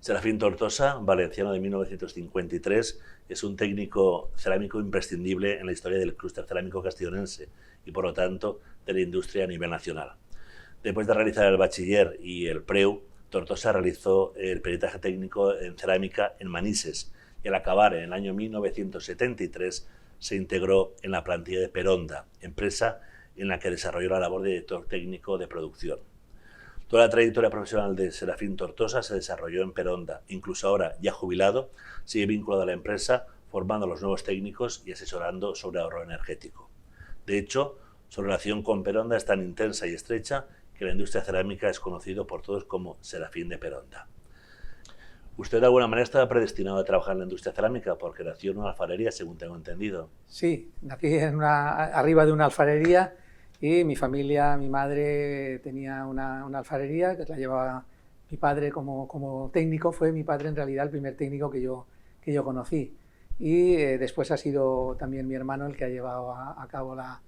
Serafín Tortosa, valenciano de 1953, es un técnico cerámico imprescindible en la historia del clúster cerámico castellonense y, por lo tanto, de la industria a nivel nacional. Después de realizar el bachiller y el PREU, Tortosa realizó el peritaje técnico en cerámica en Manises y, al acabar en el año 1973, se integró en la plantilla de Peronda, empresa en la que desarrolló la labor de director técnico de producción. Toda la trayectoria profesional de Serafín Tortosa se desarrolló en Peronda. Incluso ahora, ya jubilado, sigue vinculado a la empresa, formando a los nuevos técnicos y asesorando sobre ahorro energético. De hecho, su relación con Peronda es tan intensa y estrecha que la industria cerámica es conocido por todos como Serafín de Peronda. Usted de alguna manera estaba predestinado a trabajar en la industria cerámica porque nació en una alfarería, según tengo entendido. Sí, nací arriba de una alfarería y mi familia, mi madre tenía una alfarería que la llevaba mi padre como técnico. Fue mi padre en realidad el primer técnico que yo conocí. Y después ha sido también mi hermano el que ha llevado a cabo la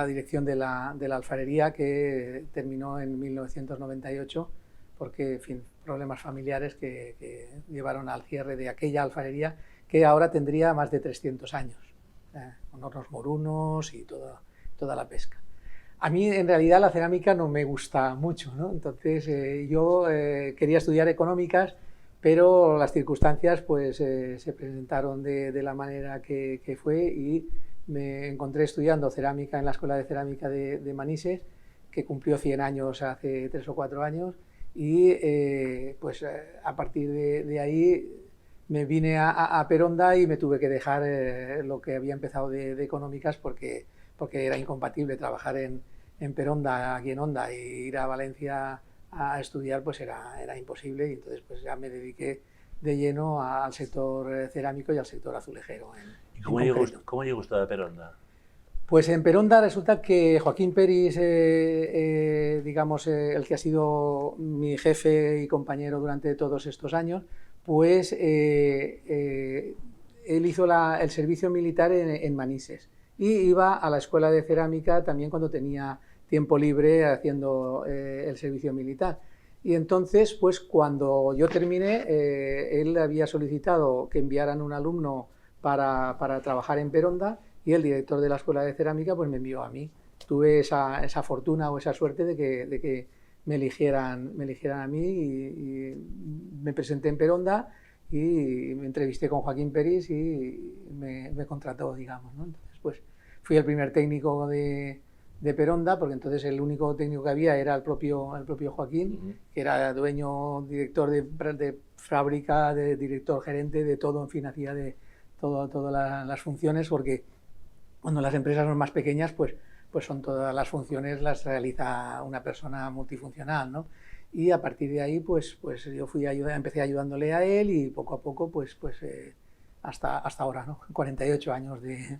dirección de la alfarería, que terminó en 1998 porque, en fin, problemas familiares que llevaron al cierre de aquella alfarería, que ahora tendría más de 300 años, con hornos morunos y toda la pesca. A mí, en realidad, la cerámica no me gusta mucho, ¿no? Entonces, yo quería estudiar económicas, pero las circunstancias pues, se presentaron de la manera que fue, y me encontré estudiando cerámica en la Escuela de Cerámica de Manises, que cumplió 100 años hace 3 o 4 años, y pues a partir de ahí me vine a Peronda y me tuve que dejar lo que había empezado de económicas porque era incompatible trabajar en Peronda, aquí en Onda, e ir a Valencia a estudiar, pues era imposible, y entonces pues ya me dediqué de lleno al sector cerámico y al sector azulejero. ¿Y cómo llegó usted a Peronda? Pues en Peronda resulta que Joaquín Peris, digamos, el que ha sido mi jefe y compañero durante todos estos años, pues él hizo el servicio militar en Manises y iba a la escuela de cerámica también cuando tenía tiempo libre haciendo el servicio militar. Y entonces, pues cuando yo terminé, él había solicitado que enviaran un alumno para trabajar en Peronda, y el director de la Escuela de Cerámica pues me envió a mí. Tuve esa fortuna o esa suerte de que me eligieran a mí, y me presenté en Peronda y me entrevisté con Joaquín Peris y me contrató, digamos, ¿no? Entonces, pues fui el primer técnico de Peronda, porque entonces el único técnico que había era el propio Joaquín, que era dueño, director de fábrica, de director gerente, de todo, en fin, hacía de todas las funciones, porque cuando las empresas son más pequeñas, pues son todas las funciones las realiza una persona multifuncional, ¿no? Y a partir de ahí, pues yo empecé ayudándole a él, y poco a poco, hasta ahora, ¿no? 48 años de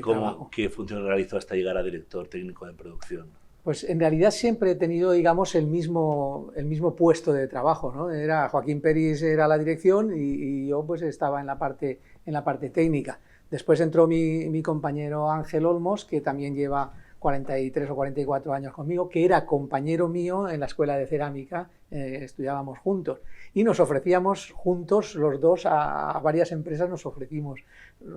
trabajo. ¿Qué función realizó hasta llegar a director técnico de producción? Pues en realidad siempre he tenido, digamos, el mismo puesto de trabajo, ¿no? Joaquín Peris era la dirección y yo pues estaba en la parte técnica. Después entró mi compañero Ángel Olmos, que también lleva 43 o 44 años conmigo, que era compañero mío en la Escuela de Cerámica, estudiábamos juntos y nos ofrecíamos juntos, los dos, a varias empresas nos ofrecimos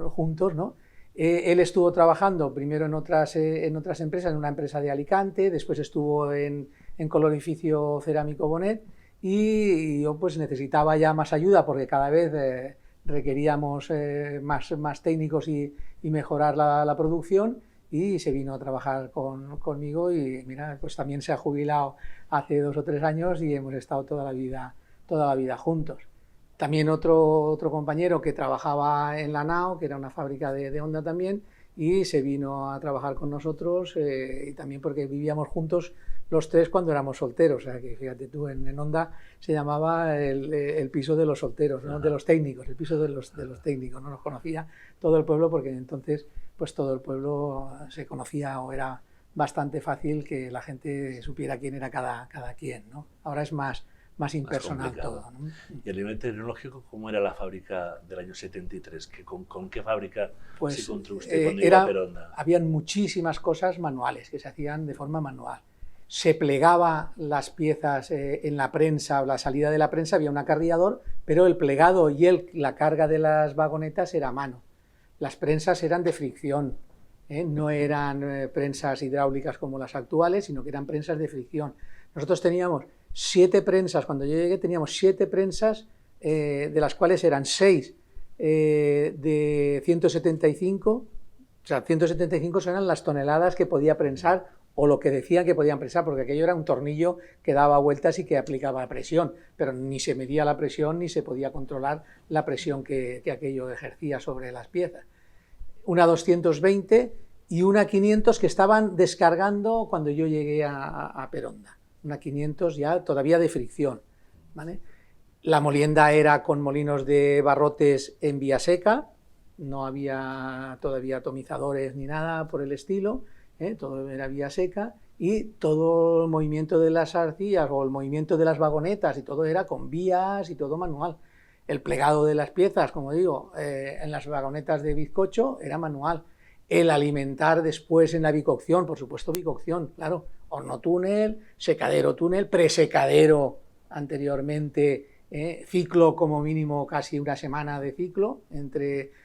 juntos, ¿no? Él estuvo trabajando primero en otras empresas, en una empresa de Alicante, después estuvo en Colorificio Cerámico Bonet, y yo pues necesitaba ya más ayuda porque cada vez requeríamos más técnicos y mejorar la producción, y se vino a trabajar conmigo, y mira, pues también se ha jubilado hace 2 o 3 años y hemos estado toda la vida juntos. También otro compañero que trabajaba en la NAO, que era una fábrica de Honda también, y se vino a trabajar con nosotros, y también porque vivíamos juntos los tres cuando éramos solteros. O sea, que fíjate tú, en Honda se llamaba el piso de los solteros, ¿no? De los técnicos, el piso de los técnicos. No nos conocía todo el pueblo, porque entonces pues todo el pueblo se conocía, o era bastante fácil que la gente supiera quién era cada quien, ¿no? Ahora es más impersonal todo, ¿no? Y a nivel tecnológico, ¿cómo era la fábrica del año 73? ¿Con qué fábrica se encontró usted cuando iba a Peronda? Habían muchísimas cosas manuales que se hacían de forma manual. se plegaba las piezas en la prensa, la salida de la prensa había un acarreador, pero el plegado y la carga de las vagonetas era a mano. Las prensas eran de fricción, no eran prensas hidráulicas como las actuales, sino que eran prensas de fricción. Nosotros teníamos 7 prensas, cuando yo llegué teníamos 7 prensas, de las cuales eran 6 de 175, o sea, 175 eran las toneladas que podía prensar o lo que decían que podían prensar, porque aquello era un tornillo que daba vueltas y que aplicaba presión, pero ni se medía la presión ni se podía controlar la presión que aquello ejercía sobre las piezas. Una 220 y una 500 que estaban descargando cuando yo llegué a Peronda, una 500 ya todavía de fricción, ¿vale? La molienda era con molinos de barrotes en vía seca, no había todavía atomizadores ni nada por el estilo, todo era vía seca, y todo el movimiento de las arcillas o el movimiento de las vagonetas y todo era con vías y todo manual. El plegado de las piezas, como digo, en las vagonetas de bizcocho era manual. El alimentar después en la bicocción, por supuesto bicocción, claro, horno túnel, secadero túnel, presecadero anteriormente, ciclo como mínimo casi una semana de ciclo,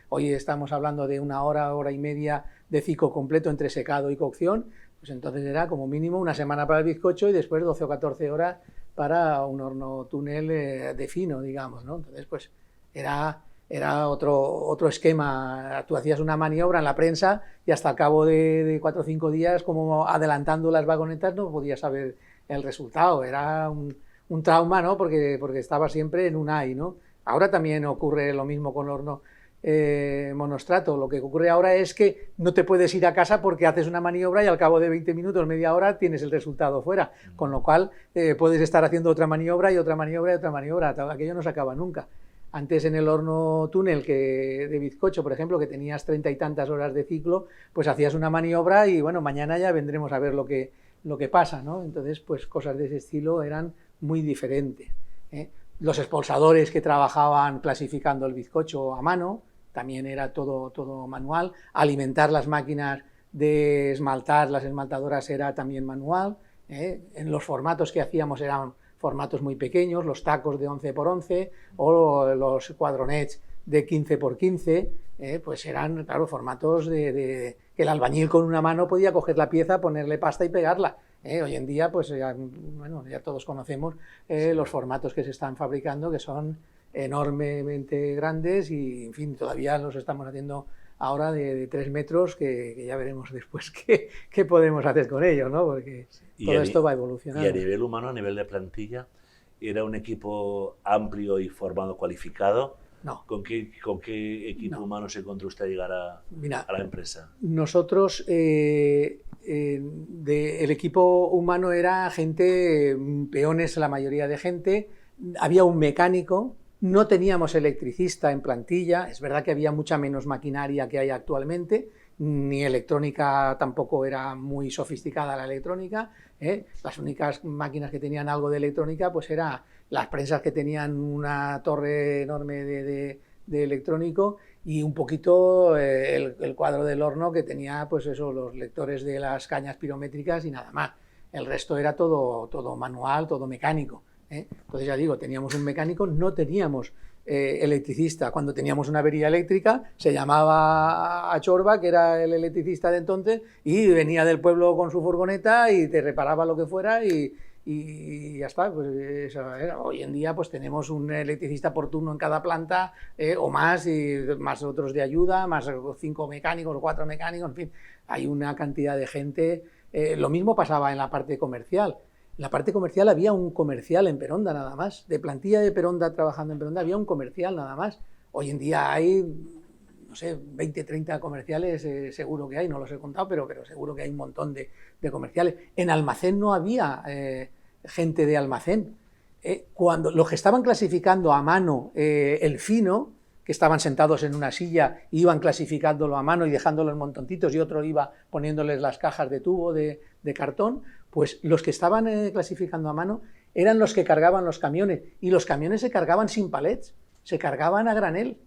hoy estamos hablando de una hora, hora y media de ciclo completo entre secado y cocción, pues entonces era como mínimo una semana para el bizcocho y después 12 o 14 horas para un horno túnel de fino, digamos, ¿no? Entonces pues era otro esquema. Tú hacías una maniobra en la prensa y hasta al cabo de 4 o 5 días, como adelantando las vagonetas, no podías saber el resultado. Era un trauma, ¿no? Porque estaba siempre en un AI, ¿no? Ahora también ocurre lo mismo con horno monostrato. Lo que ocurre ahora es que no te puedes ir a casa porque haces una maniobra y al cabo de 20 minutos, media hora, tienes el resultado fuera. Con lo cual puedes estar haciendo otra maniobra y otra maniobra y otra maniobra. Aquello no se acaba nunca. Antes en el horno túnel de bizcocho, por ejemplo, que tenías 30 y tantas horas de ciclo, pues hacías una maniobra y bueno, mañana ya vendremos a ver lo que pasa, ¿no? Entonces, pues cosas de ese estilo eran muy diferentes, ¿eh? Los expulsadores que trabajaban clasificando el bizcocho a mano, también era todo manual. Alimentar las máquinas de esmaltar, las esmaltadoras, era también manual, ¿eh? En los formatos que hacíamos eran formatos muy pequeños, los tacos de 11 por 11 o los cuadronets de 15 por 15, pues eran, claro, formatos que el albañil con una mano podía coger la pieza, ponerle pasta y pegarla. Hoy en día, pues ya todos conocemos los formatos que se están fabricando, que son enormemente grandes y, en fin, todavía los estamos haciendo ahora de 3 metros, que ya veremos después qué podemos hacer con ellos, ¿no? Porque todo esto va evolucionando. Y a nivel humano, a nivel de plantilla, ¿era un equipo amplio y formado, cualificado? No. ¿Con qué equipo humano se encontró usted a llegar a la empresa? Nosotros, el equipo humano era gente, peones la mayoría de gente, había un mecánico, no teníamos electricista en plantilla, es verdad que había mucha menos maquinaria que hay actualmente, ni electrónica, tampoco era muy sofisticada la electrónica, las únicas máquinas que tenían algo de electrónica pues eran las prensas que tenían una torre enorme de electrónico y un poquito el cuadro del horno que tenía pues eso, los lectores de las cañas pirométricas y nada más. El resto era todo manual, todo mecánico. Entonces ya digo, teníamos un mecánico, no teníamos electricista. Cuando teníamos una avería eléctrica se llamaba a Chorba, que era el electricista de entonces, y venía del pueblo con su furgoneta y te reparaba lo que fuera y ya está. Pues eso era. Hoy en día pues tenemos un electricista por turno en cada planta o más, y más otros de ayuda, más 5 mecánicos o 4 mecánicos, en fin, hay una cantidad de gente. Lo mismo pasaba en la parte comercial. En la parte comercial había un comercial en Peronda nada más, de plantilla de Peronda trabajando en Peronda había un comercial nada más. Hoy en día hay, no sé, 20, 30 comerciales, seguro que hay, no los he contado, pero seguro que hay un montón de comerciales. En almacén no había gente de almacén. Cuando los que estaban clasificando a mano el fino, que estaban sentados en una silla, iban clasificándolo a mano y dejándolo en montoncitos, y otro iba poniéndoles las cajas de tubo de cartón, pues los que estaban clasificando a mano eran los que cargaban los camiones, y los camiones se cargaban sin palets, se cargaban a granel.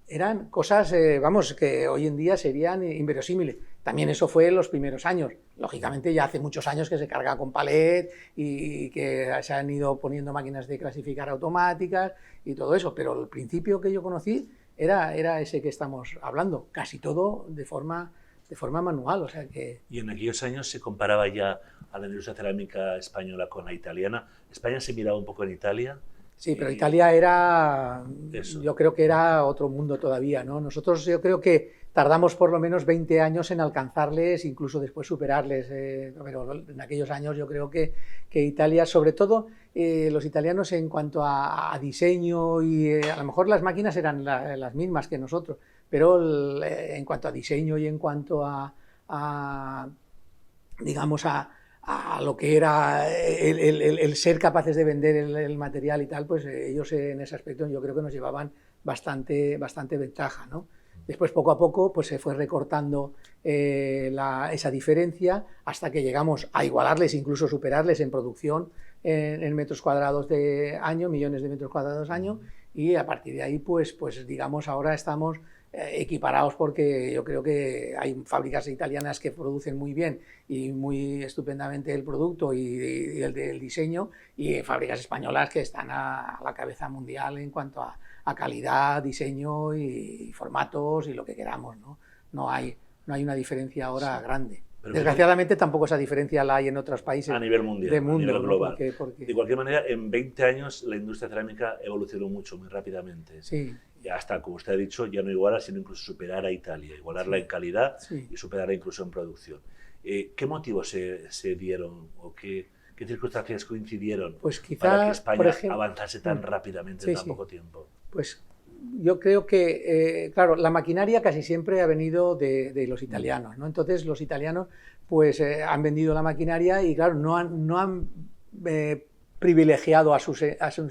Eran cosas, vamos, que hoy en día serían inverosímiles. también eso fue en los primeros años. Lógicamente ya hace muchos años que se carga con palet y que se han ido poniendo máquinas de clasificar automáticas y todo eso, pero el principio que yo conocí era ese que estamos hablando, casi todo de forma manual, o sea que... Y en aquellos años se comparaba ya a la industria cerámica española con la italiana. ¿España se miraba un poco en Italia? Sí, pero Italia era, Eso. yo creo que era otro mundo todavía, ¿no? Nosotros yo creo que tardamos por lo menos 20 años en alcanzarles, incluso después superarles, pero en aquellos años yo creo que Italia, sobre todo los italianos en cuanto a diseño y a lo mejor las máquinas eran las mismas que nosotros, pero en cuanto a diseño y en cuanto digamos, a lo que era el ser capaces de vender el material y tal, pues ellos en ese aspecto yo creo que nos llevaban bastante ventaja, ¿no? Después, poco a poco, pues se fue recortando esa diferencia hasta que llegamos a igualarles, incluso superarles en producción en metros cuadrados de año, millones de metros cuadrados año, y a partir de ahí, pues digamos, ahora estamos equiparados porque yo creo que hay fábricas italianas que producen muy bien y muy estupendamente el producto y el diseño, y fábricas españolas que están a la cabeza mundial en cuanto a calidad, diseño y formatos y lo que queramos, ¿no? No hay una diferencia ahora grande. Pero desgraciadamente tampoco esa diferencia la hay en otros países a nivel mundial, de mundo, a nivel global. ¿no? Porque... De cualquier manera, en 20 años la industria cerámica evolucionó mucho, muy rápidamente. Sí. Y hasta, como usted ha dicho, ya no iguala, sino incluso superar a Italia, igualarla en calidad y superarla incluso en producción. ¿Qué motivos se dieron o qué circunstancias coincidieron pues quizá, para que España ejemplo, avanzase tan rápidamente en tan poco tiempo? Pues yo creo que, claro, la maquinaria casi siempre ha venido de los italianos, ¿no? Entonces los italianos pues han vendido la maquinaria y, claro, no han privilegiado a sus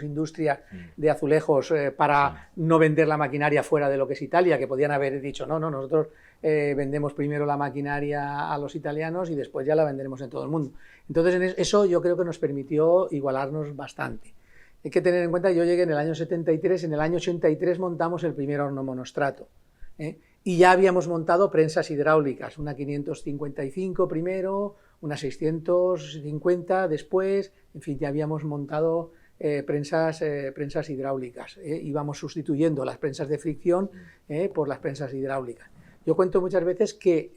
industrias de azulejos para no vender la maquinaria fuera de lo que es Italia, que podían haber dicho, no, nosotros vendemos primero la maquinaria a los italianos y después ya la venderemos en todo el mundo. Entonces eso yo creo que nos permitió igualarnos bastante. Hay que tener en cuenta que yo llegué en el año 73, en el año 83 montamos el primer horno monostrato, y ya habíamos montado prensas hidráulicas, una 555 primero, una 650 después, en fin, ya habíamos montado prensas hidráulicas, íbamos sustituyendo las prensas de fricción por las prensas hidráulicas. Yo cuento muchas veces que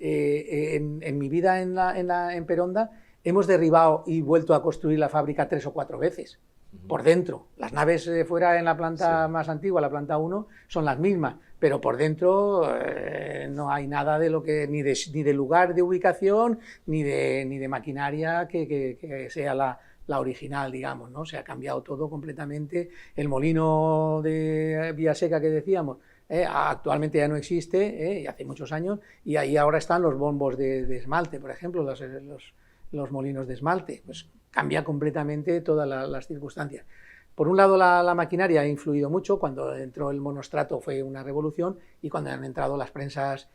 en mi vida en Peronda hemos derribado y vuelto a construir la fábrica 3 o 4 veces. Por dentro, las naves fuera en la planta más antigua, la planta 1, son las mismas, pero por dentro no hay nada de lo que ni de lugar de ubicación ni de maquinaria que sea la original, digamos, ¿no? Se ha cambiado todo completamente. El molino de Villaseca que decíamos actualmente ya no existe, y hace muchos años, y ahí ahora están los bombos de esmalte, por ejemplo, los molinos de esmalte. Pues cambia completamente todas las circunstancias. Por un lado, la maquinaria ha influido mucho. Cuando entró el monostrato fue una revolución, y cuando han entrado las prensas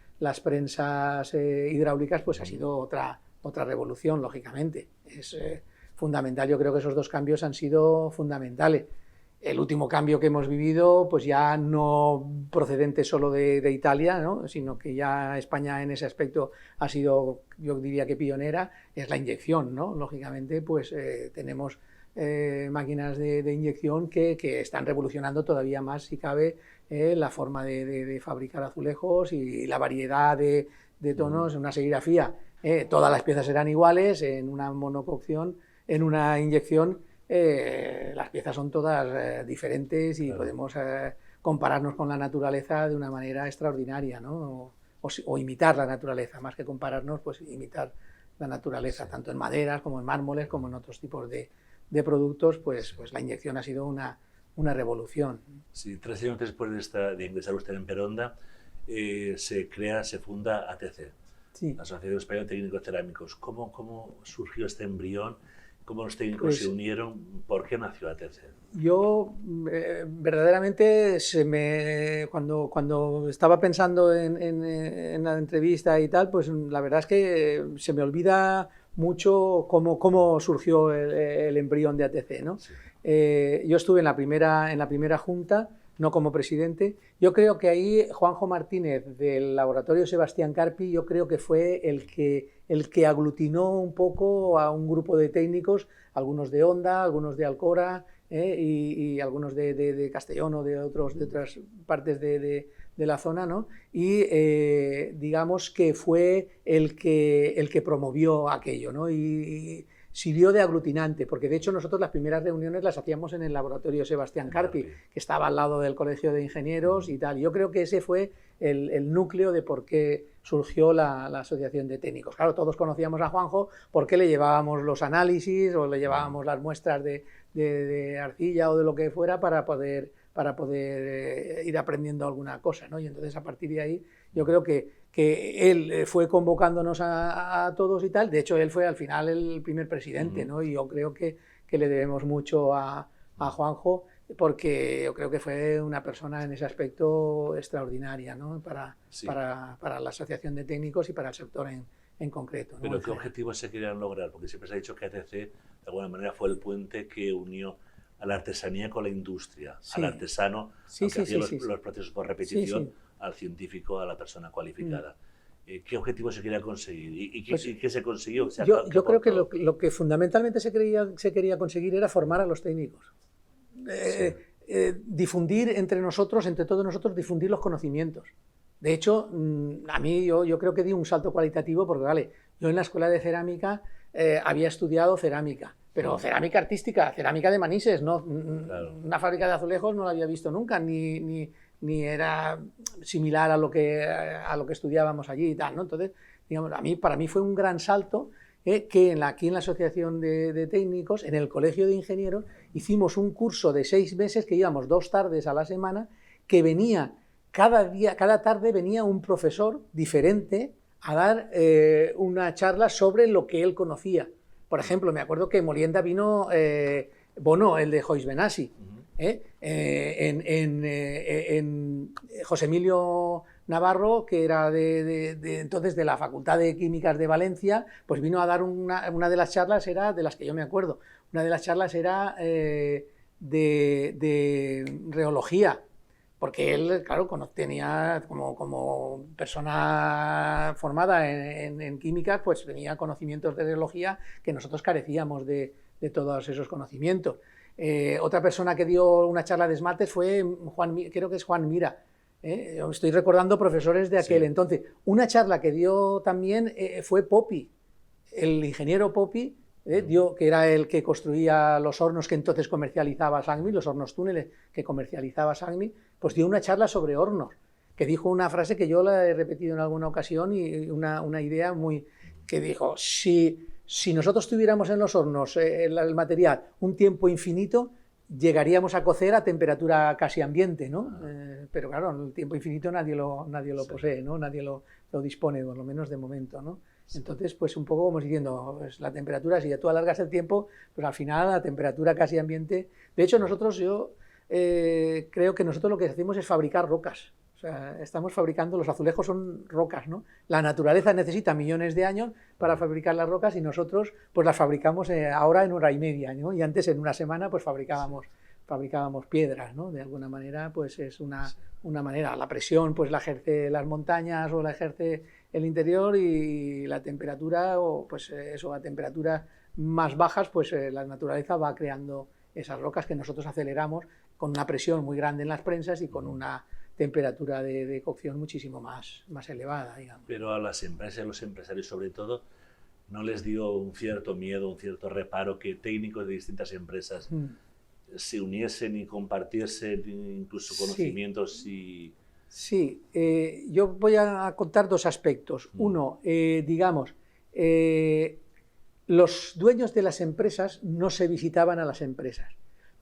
hidráulicas, pues ha sido otra revolución, lógicamente. Es fundamental. Yo creo que esos dos cambios han sido fundamentales. El último cambio que hemos vivido, pues ya no procedente solo de Italia, ¿no? Sino que ya España en ese aspecto ha sido, yo diría que pionera, es la inyección, ¿no? Lógicamente, pues tenemos máquinas de inyección que están revolucionando todavía más, si cabe, la forma de fabricar azulejos y la variedad de tonos, una serigrafía. Todas las piezas serán iguales, en una monococción, en una inyección. Las piezas son todas diferentes y podemos compararnos con la naturaleza de una manera extraordinaria, ¿no? O imitar la naturaleza, más que compararnos, pues imitar la naturaleza, tanto en maderas como en mármoles, como en otros tipos de productos, pues la inyección ha sido una revolución. Sí, 3 años después de ingresar usted en Peronda, se funda ATC, la Asociación Española de Técnicos Cerámicos. ¿Cómo surgió este embrión? ¿Cómo los técnicos se unieron? ¿Por qué nació ATC? Yo, verdaderamente, cuando estaba pensando en la entrevista y tal, pues la verdad es que se me olvida mucho cómo surgió el embrión de ATC, ¿no? Sí. Yo estuve en la primera junta, no como presidente. Yo creo que ahí Juanjo Martínez del laboratorio Sebastián Carpi, yo creo que fue el que aglutinó un poco a un grupo de técnicos, algunos de Honda, algunos de Alcora, y algunos de Castellón o de otras partes de la zona, ¿no? Y digamos que fue el que promovió aquello, ¿no? Y sirvió de aglutinante, porque de hecho nosotros las primeras reuniones las hacíamos en el laboratorio Sebastián Carpi, que estaba al lado del Colegio de Ingenieros y tal. Yo creo que ese fue el núcleo de por qué surgió la Asociación de Técnicos. Claro, todos conocíamos a Juanjo porque le llevábamos los análisis o le llevábamos las muestras de arcilla o de lo que fuera para poder ir aprendiendo alguna cosa, ¿no? Y entonces a partir de ahí yo creo que él fue convocándonos a todos y tal. De hecho, él fue al final el primer presidente, ¿no? Y yo creo que le debemos mucho a Juanjo, porque yo creo que fue una persona en ese aspecto extraordinaria, ¿no? para la Asociación de Técnicos y para el sector en concreto, ¿no? Pero ¿qué objetivos se querían lograr? Porque siempre se ha dicho que ATC, de alguna manera, fue el puente que unió a la artesanía con la industria, al artesano, que hacía los procesos por repetición, al científico, a la persona cualificada. ¿Qué objetivos se quería conseguir? ¿Y qué se consiguió? Yo creo que lo que fundamentalmente se quería conseguir era formar a los técnicos. Difundir entre todos nosotros, difundir los conocimientos. De hecho, a mí yo creo que di un salto cualitativo porque, vale, yo en la escuela de cerámica había estudiado cerámica, pero cerámica artística, cerámica de Manises, ¿no? Claro. Una fábrica de azulejos no la había visto nunca, ni era similar a lo que estudiábamos allí y tal, ¿no? Entonces, digamos, para mí fue un gran salto que aquí en la Asociación de Técnicos, en el Colegio de Ingenieros, hicimos un curso de 6 meses que íbamos 2 tardes a la semana, que venía cada tarde venía un profesor diferente a dar una charla sobre lo que él conocía. Por ejemplo, me acuerdo que Molienda vino Bono, el de Joyce Benassi. En José Emilio Navarro, que era entonces de la Facultad de Químicas de Valencia, pues vino a dar una de las charlas, era de las que yo me acuerdo, una de las charlas era de reología, porque él, claro, tenía como persona formada en química, pues tenía conocimientos de reología que nosotros carecíamos de todos esos conocimientos. Otra persona que dio una charla de esmaltes fue creo que es Juan Mira. Estoy recordando profesores de aquel entonces. Una charla que dio también fue Popi, el ingeniero Popi, que era el que construía los hornos que entonces comercializaba Sagmi, los hornos túneles que comercializaba Sagmi, pues dio una charla sobre hornos, que dijo una frase que yo la he repetido en alguna ocasión y una idea que dijo, si nosotros tuviéramos en los hornos el material un tiempo infinito, llegaríamos a cocer a temperatura casi ambiente, ¿no? Pero claro, el tiempo infinito nadie lo posee, ¿no? Nadie lo dispone, por lo menos de momento, ¿no? Entonces, pues un poco como diciendo, pues, la temperatura, si tú alargas el tiempo, pues al final la temperatura casi ambiente. De hecho, yo creo que nosotros lo que hacemos es fabricar rocas. O sea, estamos fabricando, los azulejos son rocas, ¿no? La naturaleza necesita millones de años para fabricar las rocas y nosotros pues las fabricamos ahora en 1 hora y media, ¿no? Y antes en 1 semana pues fabricábamos piedras, ¿no? De alguna manera pues es una manera. La presión pues la ejerce las montañas o la ejerce el interior, y la temperatura, o pues eso, a temperaturas más bajas pues la naturaleza va creando esas rocas que nosotros aceleramos con una presión muy grande en las prensas y con una temperatura de cocción muchísimo más elevada, digamos. Pero a las empresas y a los empresarios sobre todo, ¿no les dio un cierto miedo, un cierto reparo que técnicos de distintas empresas se uniesen y compartiesen incluso conocimientos? Sí, yo voy a contar 2 aspectos. Uno, digamos, los dueños de las empresas no se visitaban a las empresas.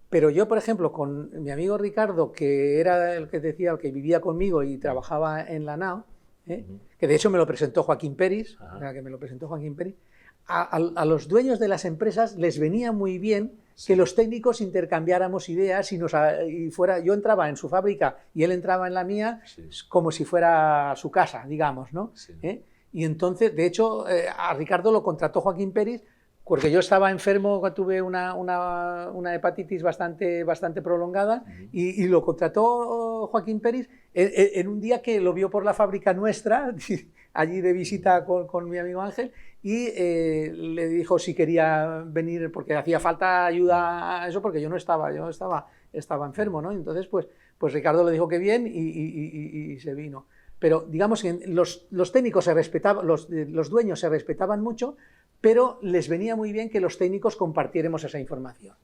Pero yo, por ejemplo, con mi amigo Ricardo, que era el que decía, el que vivía conmigo y trabajaba en la NAO, que de hecho me lo presentó Joaquín Peris, a los dueños de las empresas les venía muy bien que los técnicos intercambiáramos ideas yo entraba en su fábrica y él entraba en la mía, como si fuera su casa, digamos, ¿no? Y entonces, de hecho, a Ricardo lo contrató Joaquín Peris porque yo estaba enfermo, tuve una hepatitis bastante prolongada y lo contrató Joaquín Peris en un día que lo vio por la fábrica nuestra, allí de visita con mi amigo Ángel, y le dijo si quería venir porque hacía falta ayuda a eso, porque yo estaba enfermo, ¿no? Entonces, pues Ricardo le dijo que bien y se vino. Pero digamos que los técnicos se respetaban, los dueños se respetaban mucho, pero les venía muy bien que los técnicos compartiéramos esa información.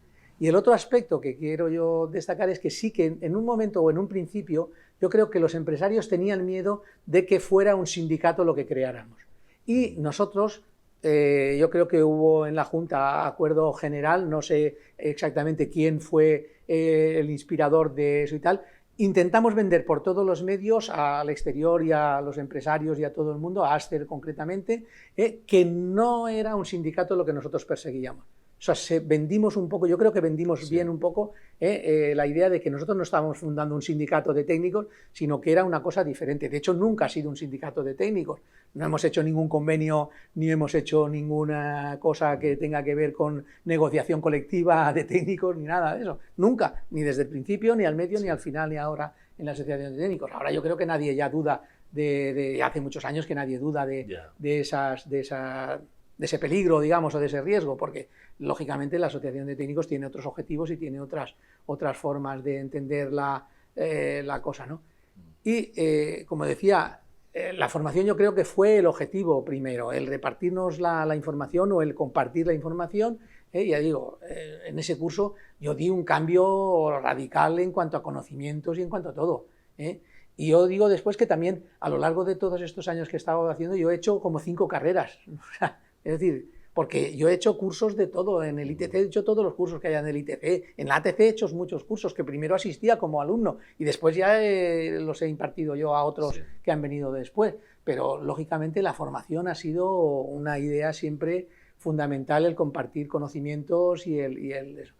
Y el otro aspecto que quiero yo destacar es que sí que en un momento o en un principio yo creo que los empresarios tenían miedo de que fuera un sindicato lo que creáramos. Y nosotros, yo creo que hubo en la Junta acuerdo general, no sé exactamente quién fue el inspirador de eso y tal. Intentamos vender por todos los medios al exterior y a los empresarios y a todo el mundo, a Aster concretamente, que no era un sindicato lo que nosotros perseguíamos. O sea, vendimos un poco, yo creo que vendimos bien un poco la idea de que nosotros no estábamos fundando un sindicato de técnicos, sino que era una cosa diferente. De hecho, nunca ha sido un sindicato de técnicos. No hemos hecho ningún convenio, ni hemos hecho ninguna cosa que tenga que ver con negociación colectiva de técnicos, ni nada de eso. Nunca, ni desde el principio, ni al medio, ni al final, ni ahora en la asociación de técnicos. Ahora yo creo que nadie ya duda, hace muchos años que nadie duda de ese peligro, digamos, o de ese riesgo, porque lógicamente la asociación de técnicos tiene otros objetivos y tiene otras formas de entender la cosa, ¿no? Y como decía, la formación yo creo que fue el objetivo primero, el repartirnos la información o el compartir la información. Ya digo, en ese curso yo di un cambio radical en cuanto a conocimientos y en cuanto a todo. Y yo digo después que también a lo largo de todos estos años que he estado haciendo yo he hecho como 5 carreras. Es decir, porque yo he hecho cursos de todo, en el ITC he hecho todos los cursos que hay en el ITC, en la ATC he hecho muchos cursos que primero asistía como alumno y después ya los he impartido yo a otros que han venido después, pero lógicamente la formación ha sido una idea siempre fundamental, el compartir conocimientos y eso.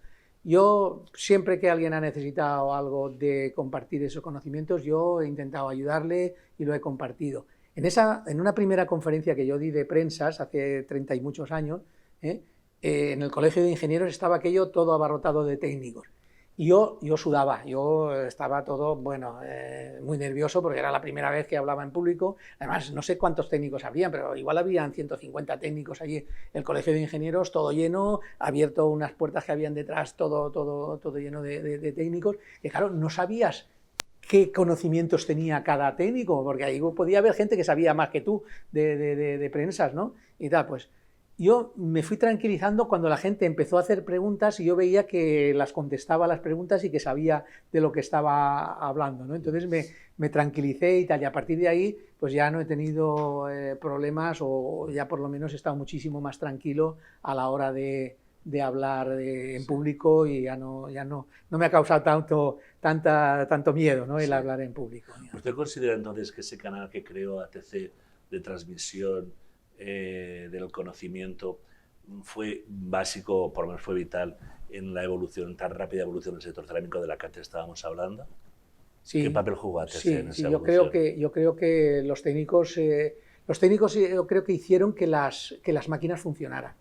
Yo siempre que alguien ha necesitado algo de compartir esos conocimientos, yo he intentado ayudarle y lo he compartido. En una primera conferencia que yo di de prensas hace 30 y muchos años, en el Colegio de Ingenieros estaba aquello todo abarrotado de técnicos. Y yo sudaba, yo estaba todo, muy nervioso porque era la primera vez que hablaba en público. Además, no sé cuántos técnicos habían, pero igual habían 150 técnicos allí. El Colegio de Ingenieros, todo lleno, abierto unas puertas que habían detrás, todo lleno de técnicos. Y claro, no sabías qué conocimientos tenía cada técnico, porque ahí podía haber gente que sabía más que tú de prensas, ¿no? Y tal, pues yo me fui tranquilizando cuando la gente empezó a hacer preguntas y yo veía que las contestaba las preguntas y que sabía de lo que estaba hablando, ¿no? Entonces me tranquilicé y tal, y a partir de ahí pues ya no he tenido problemas, o ya por lo menos he estado muchísimo más tranquilo a la hora de hablar en público, y ya no me ha causado tanto miedo, ¿no? El hablar en público. ¿Usted considera entonces que ese canal que creó ATC de transmisión del conocimiento fue básico, por lo menos fue vital, en la evolución, tan rápida evolución del sector cerámico de la que antes estábamos hablando? Sí, ¿Qué papel jugó ATC en esa yo creo que los técnicos yo creo que hicieron que las máquinas funcionaran.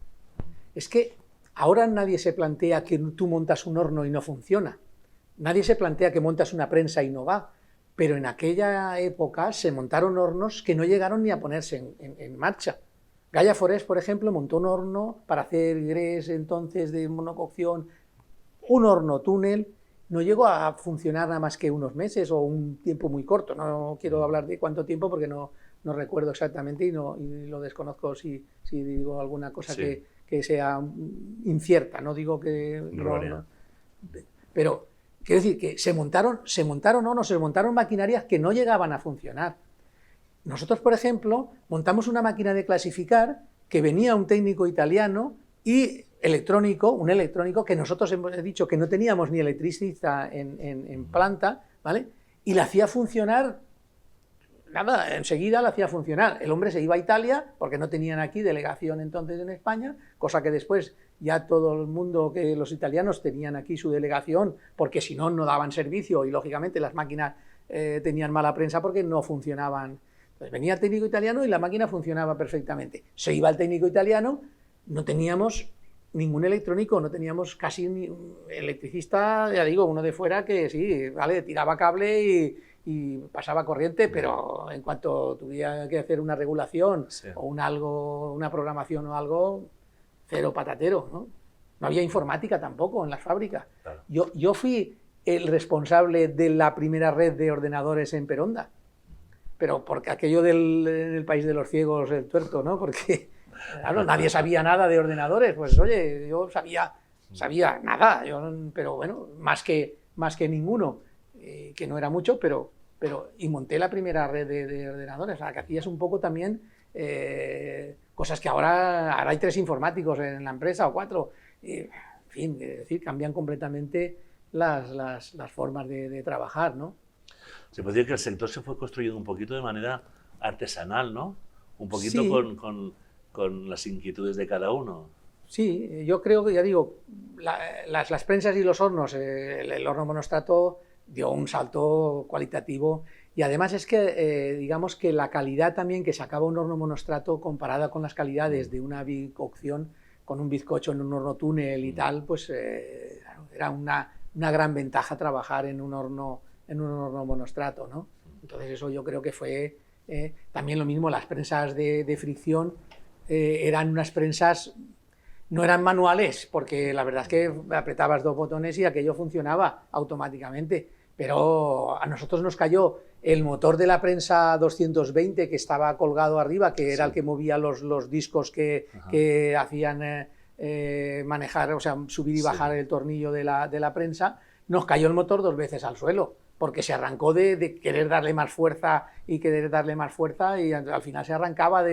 Es que ahora nadie se plantea que tú montas un horno y no funciona. Nadie se plantea que montas una prensa y no va. Pero en aquella época se montaron hornos que no llegaron ni a ponerse en marcha. Gaia Forés, por ejemplo, montó un horno para hacer grés entonces de monococción, un horno túnel, no llegó a funcionar nada más que unos meses o un tiempo muy corto. No quiero hablar de cuánto tiempo porque no recuerdo exactamente y lo desconozco si digo alguna cosa que sea incierta. No digo que... Pero quiero decir que se montaron maquinarias que no llegaban a funcionar. Nosotros, por ejemplo, montamos una máquina de clasificar que venía un técnico italiano y un electrónico que nosotros hemos dicho que no teníamos ni electricista en planta, ¿vale? Y la hacía funcionar, nada, enseguida la hacía funcionar. El hombre se iba a Italia porque no tenían aquí delegación entonces en España, cosa que después ya todo el mundo, que los italianos tenían aquí su delegación, porque si no, no daban servicio y lógicamente las máquinas tenían mala prensa porque no funcionaban. Entonces venía el técnico italiano y la máquina funcionaba perfectamente. Se iba el técnico italiano, no teníamos ningún electrónico, no teníamos casi ni electricista, ya digo, uno de fuera que sí, vale, tiraba cable y pasaba corriente, pero en cuanto tuviera que hacer una regulación o una programación o algo, cero patatero, ¿no? No había informática tampoco en las fábricas. Claro. Yo fui el responsable de la primera red de ordenadores en Peronda, pero porque aquello del país de los ciegos, el tuerto, ¿no? Porque claro, nadie sabía nada de ordenadores, pues oye, yo sabía nada, pero bueno, más que ninguno, que no era mucho, y monté la primera red de ordenadores, o sea, que hacías un poco también cosas que ahora hay 3 informáticos en la empresa o 4, en fin, es decir, cambian completamente las formas de trabajar, ¿no? Se puede decir que el sector se fue construyendo un poquito de manera artesanal, ¿no? Un poquito Sí. con las inquietudes de cada uno. Sí, yo creo que, ya digo, las prensas y los hornos, el horno monostrato dio un salto cualitativo y además es que, digamos que la calidad también que sacaba un horno monostrato comparada con las calidades de una bicocción con un bizcocho en un horno túnel y tal, pues era una gran ventaja trabajar en un horno monostrato, ¿no? Entonces eso yo creo que fue también lo mismo, las prensas de fricción eran unas prensas, no eran manuales, porque la verdad es que apretabas 2 botones y aquello funcionaba automáticamente, pero a nosotros nos cayó el motor de la prensa 220 que estaba colgado arriba, que era el que movía los discos que hacían manejar, o sea, subir y bajar el tornillo de la prensa. Nos cayó el motor 2 veces al suelo, porque se arrancó de querer darle más fuerza y al final se arrancaba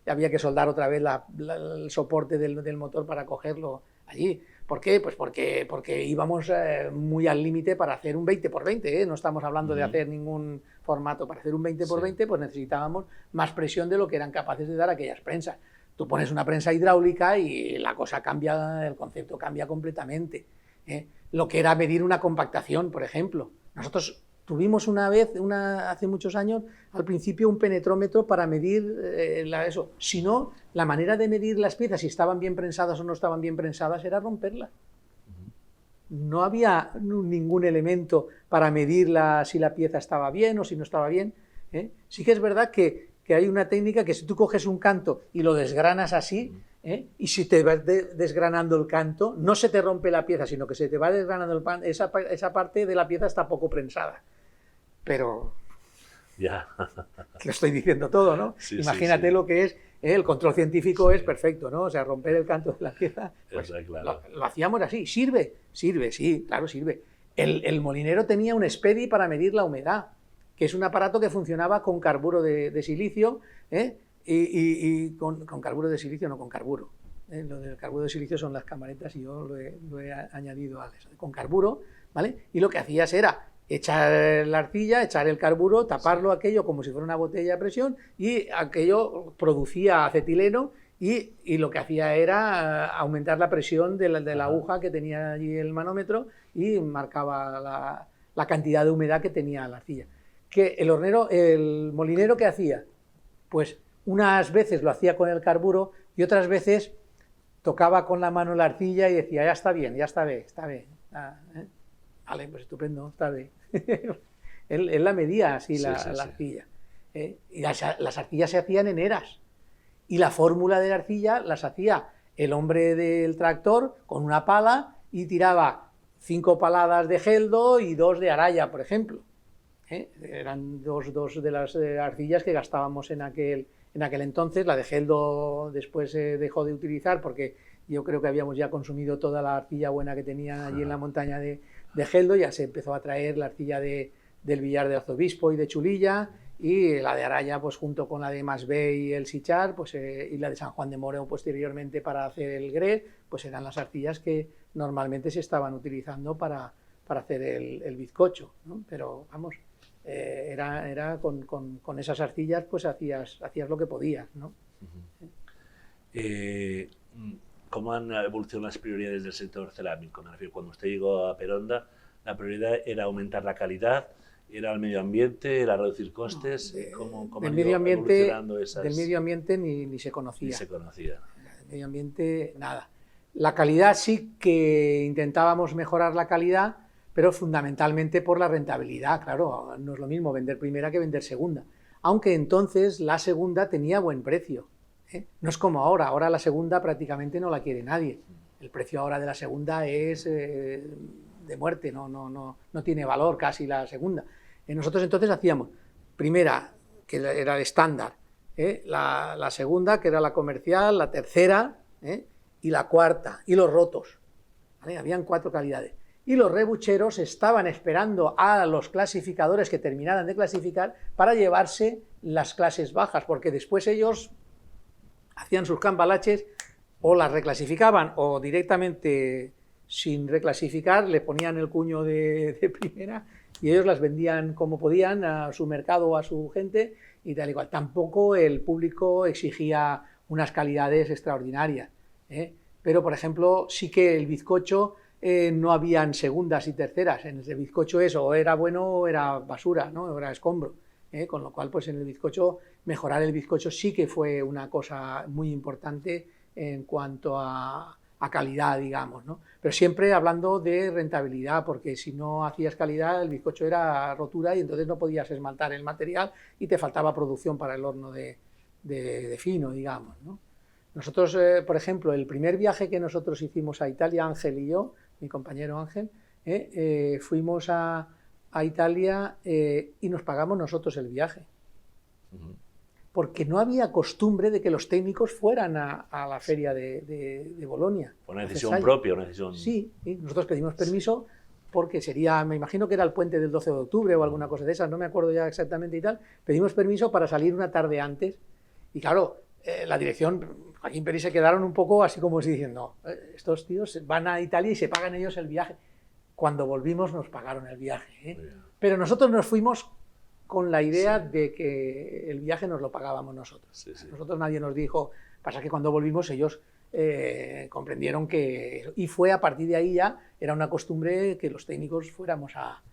había que soldar otra vez el soporte del motor para cogerlo allí. ¿Por qué? Pues porque íbamos muy al límite para hacer un 20x20, ¿eh? No estamos hablando de hacer ningún formato. Para hacer un 20x20 pues necesitábamos más presión de lo que eran capaces de dar aquellas prensas. Tú pones una prensa hidráulica y la cosa cambia, el concepto cambia completamente, ¿eh? Lo que era medir una compactación, por ejemplo. Nosotros tuvimos una vez, hace muchos años, al principio un penetrómetro para medir eso. Si no, la manera de medir las piezas, si estaban bien prensadas o no estaban bien prensadas, era romperlas. No había ningún elemento para medir si la pieza estaba bien o si no estaba bien, ¿eh? Sí que es verdad que hay una técnica que si tú coges un canto y lo desgranas así, y si te vas desgranando el canto, no se te rompe la pieza, sino que se te va desgranando esa parte de la pieza está poco prensada. Pero ya lo estoy diciendo todo, ¿no? Sí, imagínate lo que es, el control científico es perfecto, ¿no? O sea, romper el canto de la pieza, pues, claro. lo hacíamos así. ¿Sirve? Sí, claro, sirve. El molinero tenía un Spedi para medir la humedad, que es un aparato que funcionaba con carburo de silicio, y con carburo de silicio, no con carburo. Lo del carburo de silicio son las camaretas y yo lo he añadido a eso, con carburo, ¿vale? Y lo que hacías era echar la arcilla, echar el carburo, taparlo aquello como si fuera una botella de presión y aquello producía acetileno y lo que hacía era aumentar la presión de la aguja que tenía allí el manómetro y marcaba la cantidad de humedad que tenía la arcilla. Que el molinero, ¿qué hacía? Pues unas veces lo hacía con el carburo y otras veces tocaba con la mano la arcilla y decía, ya está bien. Vale, pues estupendo, está bien. él la medía así, la arcilla. Y las arcillas se hacían en eras. Y la fórmula de la arcilla las hacía el hombre del tractor con una pala y tiraba 5 paladas de geldo y 2 de araya, por ejemplo. Eran dos de las arcillas que gastábamos en aquel entonces. La de geldo después se dejó de utilizar porque yo creo que habíamos ya consumido toda la arcilla buena que tenían allí en la montaña de geldo. Ya se empezó a traer la arcilla del Villar de Arzobispo y de Chulilla, y la de araya pues junto con la de Masvé y el Sichar, pues, y la de San Juan de Moreu posteriormente para hacer el Gres, pues eran las arcillas que normalmente se estaban utilizando para hacer el bizcocho, ¿no? Pero vamos, era con esas arcillas pues hacías lo que podías, ¿no? ¿Cómo han evolucionado las prioridades del sector cerámico? Me refiero, cuando usted llegó a Peronda, la prioridad era aumentar la calidad, era el medio ambiente, era reducir costes. ¿Cómo han ido evolucionando esas? Del medio ambiente ni se conocía. Ni se conocía. medio ambiente, nada. La calidad sí que intentábamos mejorar la calidad, pero fundamentalmente por la rentabilidad, claro, no es lo mismo vender primera que vender segunda, aunque entonces la segunda tenía buen precio, ¿eh? No es como ahora la segunda prácticamente no la quiere nadie, el precio ahora de la segunda es de muerte, no tiene valor casi la segunda. Nosotros entonces hacíamos primera, que era el estándar, la segunda, que era la comercial, la tercera, y la cuarta, y los rotos, ¿vale? Habían 4 calidades. Y los rebucheros estaban esperando a los clasificadores que terminaran de clasificar para llevarse las clases bajas, porque después ellos hacían sus cambalaches o las reclasificaban o directamente sin reclasificar le ponían el cuño de primera y ellos las vendían como podían a su mercado o a su gente y tal igual. Tampoco el público exigía unas calidades extraordinarias, pero por ejemplo sí que el bizcocho no habían segundas y terceras, en el bizcocho eso o era bueno o era basura, ¿no? O era escombro, con lo cual pues en el bizcocho, mejorar el bizcocho sí que fue una cosa muy importante en cuanto a calidad, digamos, ¿no? Pero siempre hablando de rentabilidad, porque si no hacías calidad el bizcocho era rotura y entonces no podías esmaltar el material y te faltaba producción para el horno de fino, digamos, ¿no? Nosotros, por ejemplo, el primer viaje que nosotros hicimos a Italia, Ángel y yo, mi compañero Ángel, fuimos a Italia y nos pagamos nosotros el viaje. Porque no había costumbre de que los técnicos fueran a la feria de Bolonia. Fue una decisión propia, una decisión... Sí, nosotros pedimos permiso porque sería, me imagino que era el puente del 12 de octubre o alguna cosa de esas, no me acuerdo ya exactamente y tal, pedimos permiso para salir una tarde antes y claro, la dirección, Joaquín Peris se quedaron un poco así como si diciendo, estos tíos van a Italia y se pagan ellos el viaje. Cuando volvimos nos pagaron el viaje, pero nosotros nos fuimos con la idea de que el viaje nos lo pagábamos nosotros. Nosotros nadie nos dijo, pasa que cuando volvimos ellos comprendieron que... Y fue a partir de ahí ya, era una costumbre que los técnicos fuéramos a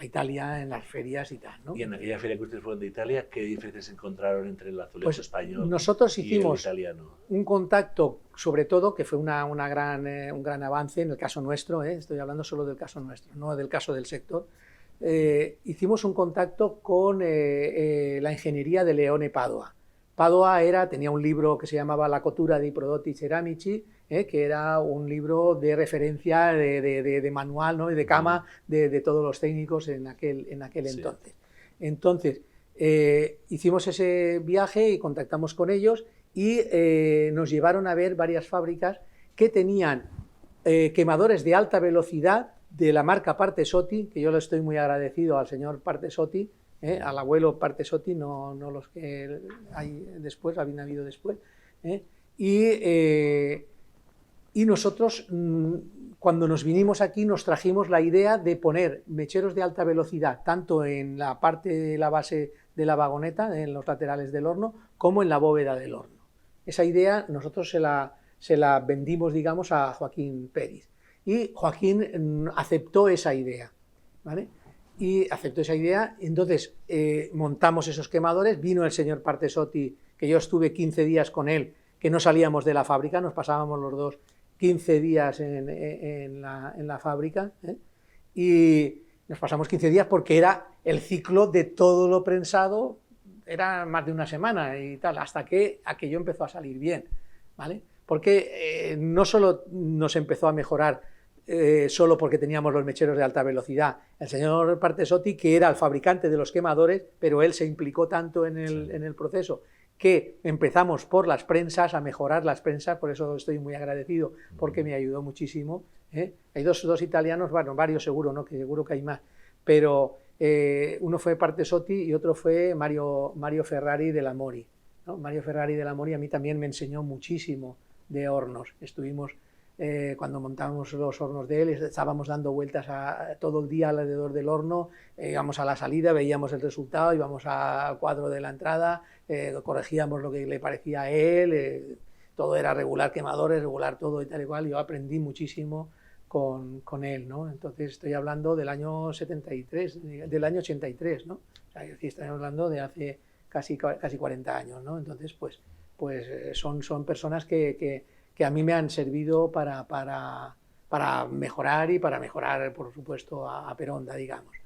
Italia en las ferias y tal, ¿no? Y en aquella feria que ustedes fueron de Italia, ¿qué diferencias encontraron entre el azulejo español nosotros hicimos y el italiano? Un contacto, sobre todo, que fue un gran avance en el caso nuestro, estoy hablando solo del caso nuestro, no del caso del sector. Hicimos un contacto con la ingeniería de Leone Padua. Padua tenía un libro que se llamaba La cottura dei prodotti ceramici, que era un libro de referencia de manual, ¿no? Y de cama de todos los técnicos en aquel entonces. Entonces, hicimos ese viaje y contactamos con ellos y nos llevaron a ver varias fábricas que tenían quemadores de alta velocidad de la marca Partesotti, que yo le estoy muy agradecido al señor Partesotti, al abuelo Partesotti, no los que hay después, habían habido después, y nosotros cuando nos vinimos aquí nos trajimos la idea de poner mecheros de alta velocidad tanto en la parte de la base de la vagoneta, en los laterales del horno, como en la bóveda del horno. Esa idea nosotros se la vendimos, digamos, a Joaquín Peris. Y Joaquín aceptó esa idea, ¿vale? Y aceptó esa idea, entonces montamos esos quemadores, vino el señor Partesotti, que yo estuve 15 días con él, que no salíamos de la fábrica, nos pasábamos los dos 15 días en la fábrica, y nos pasamos 15 días porque era el ciclo de todo lo prensado, era más de una semana y tal, hasta que aquello empezó a salir bien, ¿vale? Porque no solo nos empezó a mejorar solo porque teníamos los mecheros de alta velocidad. El señor Partesotti, que era el fabricante de los quemadores, pero él se implicó tanto en el proceso que empezamos por las prensas, a mejorar las prensas, por eso estoy muy agradecido, porque me ayudó muchísimo. Hay dos italianos, bueno, varios seguro, ¿no? Que seguro que hay más, pero uno fue Partesotti y otro fue Mario Ferrari de la Mori, ¿no? Mario Ferrari de la Mori a mí también me enseñó muchísimo de hornos. Estuvimos, cuando montábamos los hornos de él, estábamos dando vueltas todo el día alrededor del horno, íbamos a la salida, veíamos el resultado, íbamos al cuadro de la entrada, corregíamos lo que le parecía a él, todo era regular quemadores, regular todo y tal y cual. Yo aprendí muchísimo con él, ¿no? Entonces estoy hablando del año 73, del año 83, ¿no? O sea, estoy hablando de hace casi 40 años, ¿no? Entonces, pues pues son personas que a mí me han servido para mejorar y para mejorar, por supuesto, a Peronda, digamos.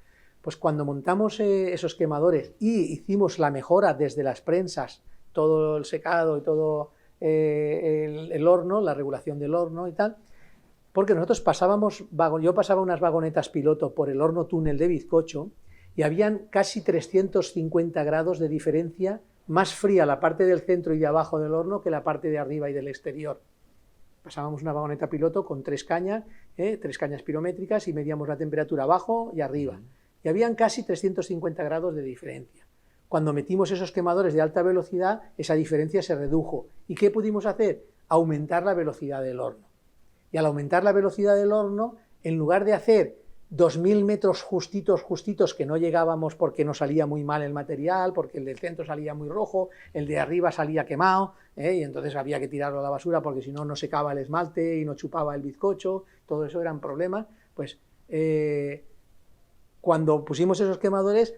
Pues cuando montamos esos quemadores y hicimos la mejora desde las prensas, todo el secado y todo el horno, la regulación del horno y tal, porque nosotros yo pasaba unas vagonetas piloto por el horno túnel de bizcocho y habían casi 350 grados de diferencia, más fría la parte del centro y de abajo del horno que la parte de arriba y del exterior. Pasábamos una vagoneta piloto con 3 cañas pirométricas y medíamos la temperatura abajo y arriba. Y habían casi 350 grados de diferencia. Cuando metimos esos quemadores de alta velocidad, esa diferencia se redujo. ¿Y qué pudimos hacer? Aumentar la velocidad del horno. Y al aumentar la velocidad del horno, en lugar de hacer 2000 metros justitos que no llegábamos porque nos salía muy mal el material, porque el del centro salía muy rojo, el de arriba salía quemado, y entonces había que tirarlo a la basura porque si no, no secaba el esmalte y no chupaba el bizcocho, todo eso eran problemas. Pues cuando pusimos esos quemadores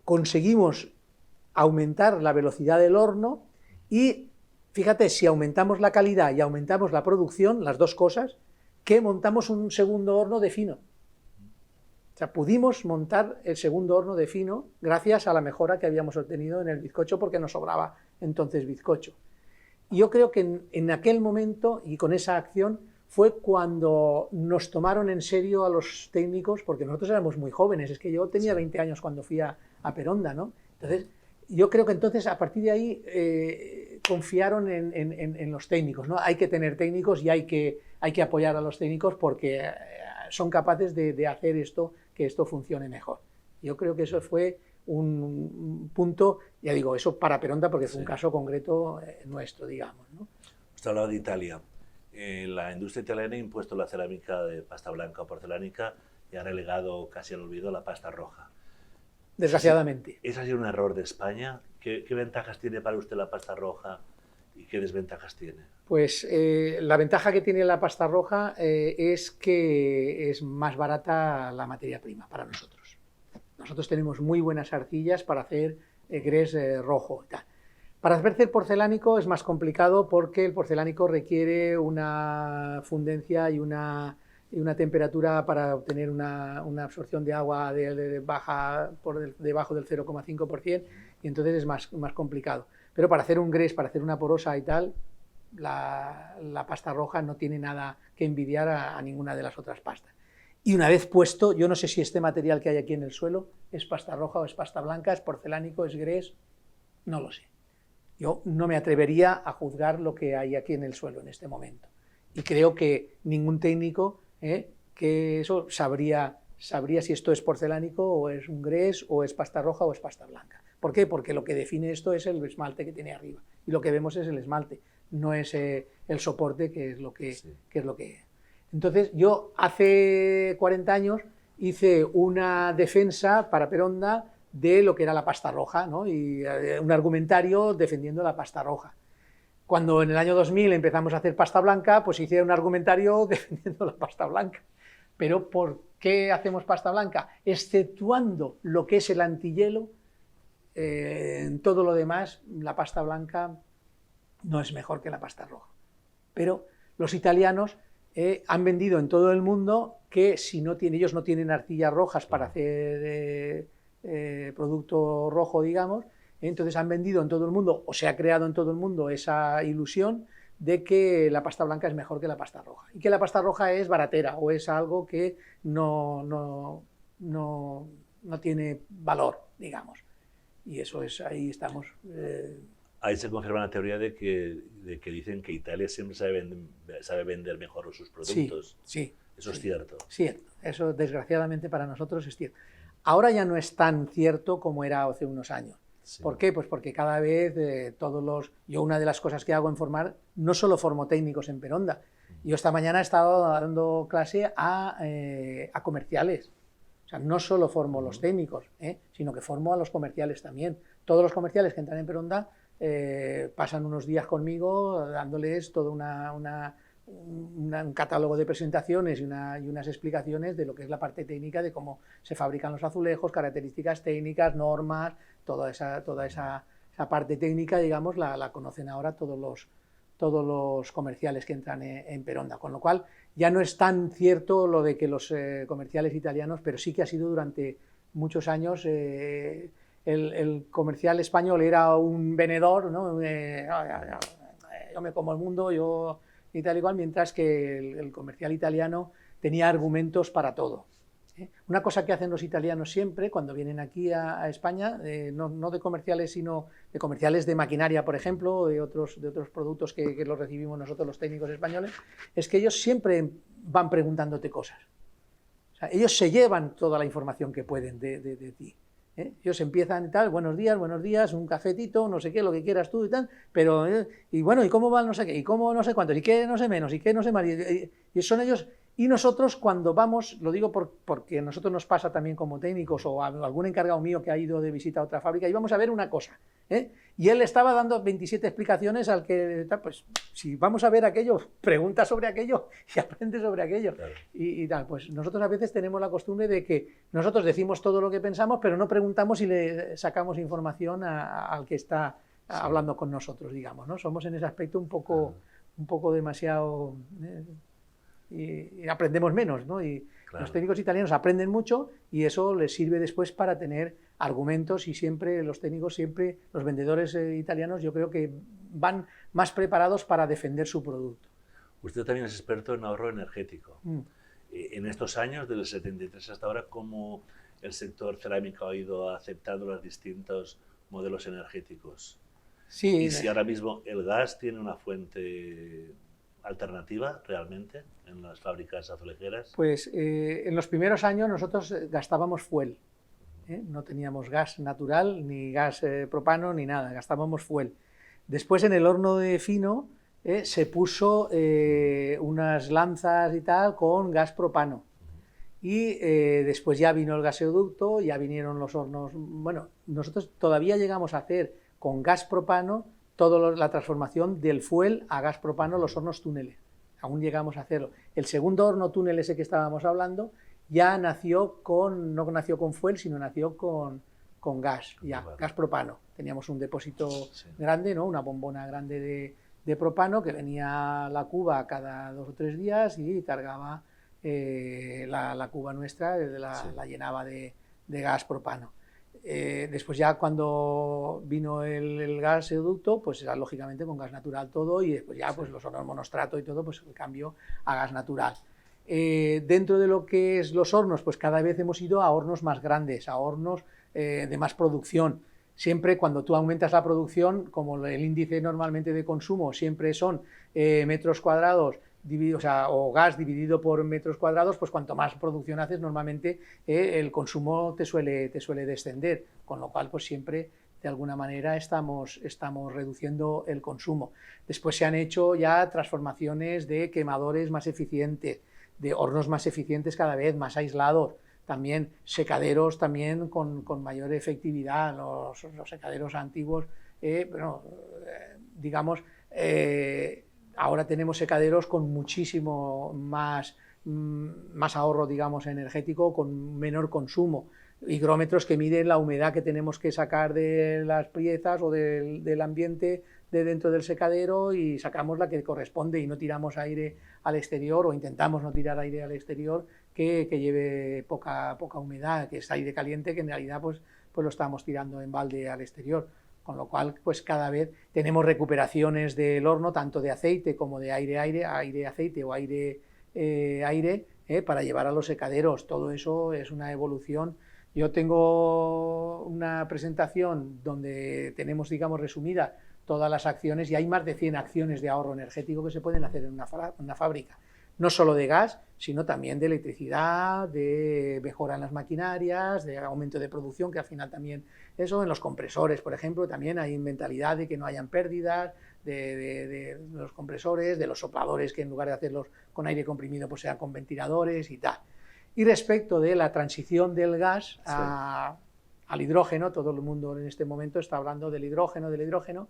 conseguimos aumentar la velocidad del horno y fíjate, si aumentamos la calidad y aumentamos la producción, las dos cosas, que montamos un segundo horno de fino. O sea, pudimos montar el segundo horno de fino gracias a la mejora que habíamos obtenido en el bizcocho porque nos sobraba entonces bizcocho. Y yo creo que en aquel momento y con esa acción fue cuando nos tomaron en serio a los técnicos, porque nosotros éramos muy jóvenes, es que yo tenía 20 años cuando fui a Peronda, ¿no? Entonces, yo creo que entonces a partir de ahí confiaron en los técnicos, ¿no? Hay que tener técnicos y hay que apoyar a los técnicos porque son capaces de hacer que esto funcione mejor. Yo creo que eso fue un punto, ya digo, eso para Peronda porque fue un caso concreto nuestro, digamos, ¿no? Usted hablaba de Italia. La industria italiana ha impuesto la cerámica de pasta blanca o porcelánica y ha relegado casi al olvido la pasta roja. Desgraciadamente. ¿Ese ha sido un error de España? ¿Qué ventajas tiene para usted la pasta roja y qué desventajas tiene? Pues la ventaja que tiene la pasta roja es que es más barata la materia prima para nosotros. Nosotros tenemos muy buenas arcillas para hacer grés rojo y tal. Para hacer porcelánico es más complicado porque el porcelánico requiere una fundencia y una temperatura para obtener una absorción de agua baja por debajo del 0,5% y entonces es más complicado. Pero para hacer un grés, para hacer una porosa y tal, la pasta roja no tiene nada que envidiar a ninguna de las otras pastas. Y una vez puesto, yo no sé si este material que hay aquí en el suelo es pasta roja o es pasta blanca, es porcelánico, es grés, no lo sé. Yo no me atrevería a juzgar lo que hay aquí en el suelo en este momento. Y creo que ningún técnico que eso sabría si esto es porcelánico o es un grés o es pasta roja o es pasta blanca. ¿Por qué? Porque lo que define esto es el esmalte que tiene arriba. Y lo que vemos es el esmalte, no es el soporte que es lo que es. Entonces yo hace 40 años hice una defensa para Peronda de lo que era la pasta roja, ¿no? Y un argumentario defendiendo la pasta roja. Cuando en el año 2000 empezamos a hacer pasta blanca, pues hice un argumentario defendiendo la pasta blanca. Pero ¿por qué hacemos pasta blanca? Exceptuando lo que es el antihielo, en todo lo demás la pasta blanca no es mejor que la pasta roja. Pero los italianos han vendido en todo el mundo que si ellos no tienen arcillas rojas para hacer producto rojo, digamos, entonces han vendido en todo el mundo, o se ha creado en todo el mundo esa ilusión de que la pasta blanca es mejor que la pasta roja, y que la pasta roja es baratera, o es algo que no tiene valor, digamos. Y eso es, ahí estamos. Ahí se confirma la teoría de que dicen que Italia siempre sabe vender mejor sus productos. Sí. Eso es cierto. Cierto, eso desgraciadamente para nosotros es cierto. Ahora ya no es tan cierto como era hace unos años. Sí. ¿Por qué? Pues porque cada vez yo una de las cosas que hago en formar, no solo formo técnicos en Peronda, yo esta mañana he estado dando clase a comerciales. O sea, no solo formo los técnicos, sino que formo a los comerciales también. Todos los comerciales que entran en Peronda pasan unos días conmigo dándoles todo un catálogo de presentaciones y unas explicaciones de lo que es la parte técnica, de cómo se fabrican los azulejos, características técnicas, normas, toda esa esa parte técnica, digamos, la conocen ahora todos los comerciales que entran en Peronda, con lo cual ya no es tan cierto lo de que los comerciales italianos, pero sí que ha sido durante muchos años el comercial español era un vendedor, ¿no? Yo me como el mundo, yo y tal igual, mientras que el comercial italiano tenía argumentos para todo. Una cosa que hacen los italianos siempre cuando vienen aquí a España, no de comerciales, sino de comerciales de maquinaria, por ejemplo, o de otros productos que los recibimos nosotros los técnicos españoles, es que ellos siempre van preguntándote cosas. O sea, ellos se llevan toda la información que pueden de ti. Ellos empiezan y tal, buenos días, un cafetito, no sé qué, lo que quieras tú y tal, pero, y bueno, ¿y cómo va no sé qué? ¿Y cómo no sé cuánto? ¿Y qué no sé menos? ¿Y qué no sé más? Y son ellos. Y nosotros cuando vamos, lo digo porque a nosotros nos pasa también como técnicos o a algún encargado mío que ha ido de visita a otra fábrica, y vamos a ver una cosa, y él estaba dando 27 explicaciones al que, pues si vamos a ver aquello, pregunta sobre aquello y aprende sobre aquello. Claro. Y tal, pues nosotros a veces tenemos la costumbre de que nosotros decimos todo lo que pensamos, pero no preguntamos y le sacamos información al que está hablando con nosotros, digamos, ¿no? Somos en ese aspecto un poco demasiado... y aprendemos menos, ¿no? Y claro, los técnicos italianos aprenden mucho y eso les sirve después para tener argumentos, y siempre los técnicos, los vendedores italianos, yo creo que van más preparados para defender su producto. Usted también es experto en ahorro energético. En estos años, desde el 73 hasta ahora, ¿cómo el sector cerámico ha ido aceptando los distintos modelos energéticos? Sí. Y si ahora mismo el gas tiene una fuente alternativa realmente en las fábricas azulejeras. Pues en los primeros años nosotros gastábamos fuel, no teníamos gas natural, ni gas propano, ni nada, gastábamos fuel. Después en el horno de fino se puso unas lanzas y tal con gas propano. Y después ya vino el gaseoducto, ya vinieron los hornos. Bueno, nosotros todavía llegamos a hacer con gas propano toda la transformación del fuel a gas propano, los hornos túneles. Aún llegamos a hacerlo. El segundo horno túnel ese que estábamos hablando ya nació no nació con fuel, sino nació con gas, ya, gas propano. Teníamos un depósito grande, ¿no? Una bombona grande de propano que venía a la cuba cada 2 o 3 días y cargaba la cuba nuestra, la llenaba de gas propano. Después ya cuando vino el gaseoducto, pues era lógicamente con gas natural todo, y después ya pues los hornos monostrato y todo, pues el cambio a gas natural. Dentro de lo que es los hornos, pues cada vez hemos ido a hornos más grandes, a hornos de más producción. Siempre cuando tú aumentas la producción, como el índice normalmente de consumo siempre son metros cuadrados, o gas dividido por metros cuadrados, pues cuanto más producción haces, normalmente el consumo te suele descender, con lo cual pues siempre de alguna manera estamos reduciendo el consumo. Después se han hecho ya transformaciones de quemadores más eficientes, de hornos más eficientes cada vez, más aislados, también secaderos también con mayor efectividad. Los secaderos antiguos, digamos, ahora tenemos secaderos con muchísimo más ahorro, digamos, energético, con menor consumo. Higrómetros que miden la humedad que tenemos que sacar de las piezas o del ambiente de dentro del secadero, y sacamos la que corresponde y no tiramos aire al exterior, o intentamos no tirar aire al exterior que lleve poca humedad, que es aire caliente que en realidad pues lo estamos tirando en balde al exterior. Con lo cual, pues cada vez tenemos recuperaciones del horno, tanto de aceite como de aire-aceite o aire-aire, para llevar a los secaderos. Todo eso es una evolución. Yo tengo una presentación donde tenemos, digamos, resumida todas las acciones, y hay más de 100 acciones de ahorro energético que se pueden hacer en una fábrica. No solo de gas, sino también de electricidad, de mejora en las maquinarias, de aumento de producción, que al final también eso, en los compresores, por ejemplo, también hay mentalidad de que no hayan pérdidas de los compresores, de los sopladores, que en lugar de hacerlos con aire comprimido, pues sean con ventiladores y tal. Y respecto de la transición del gas al hidrógeno, todo el mundo en este momento está hablando del hidrógeno,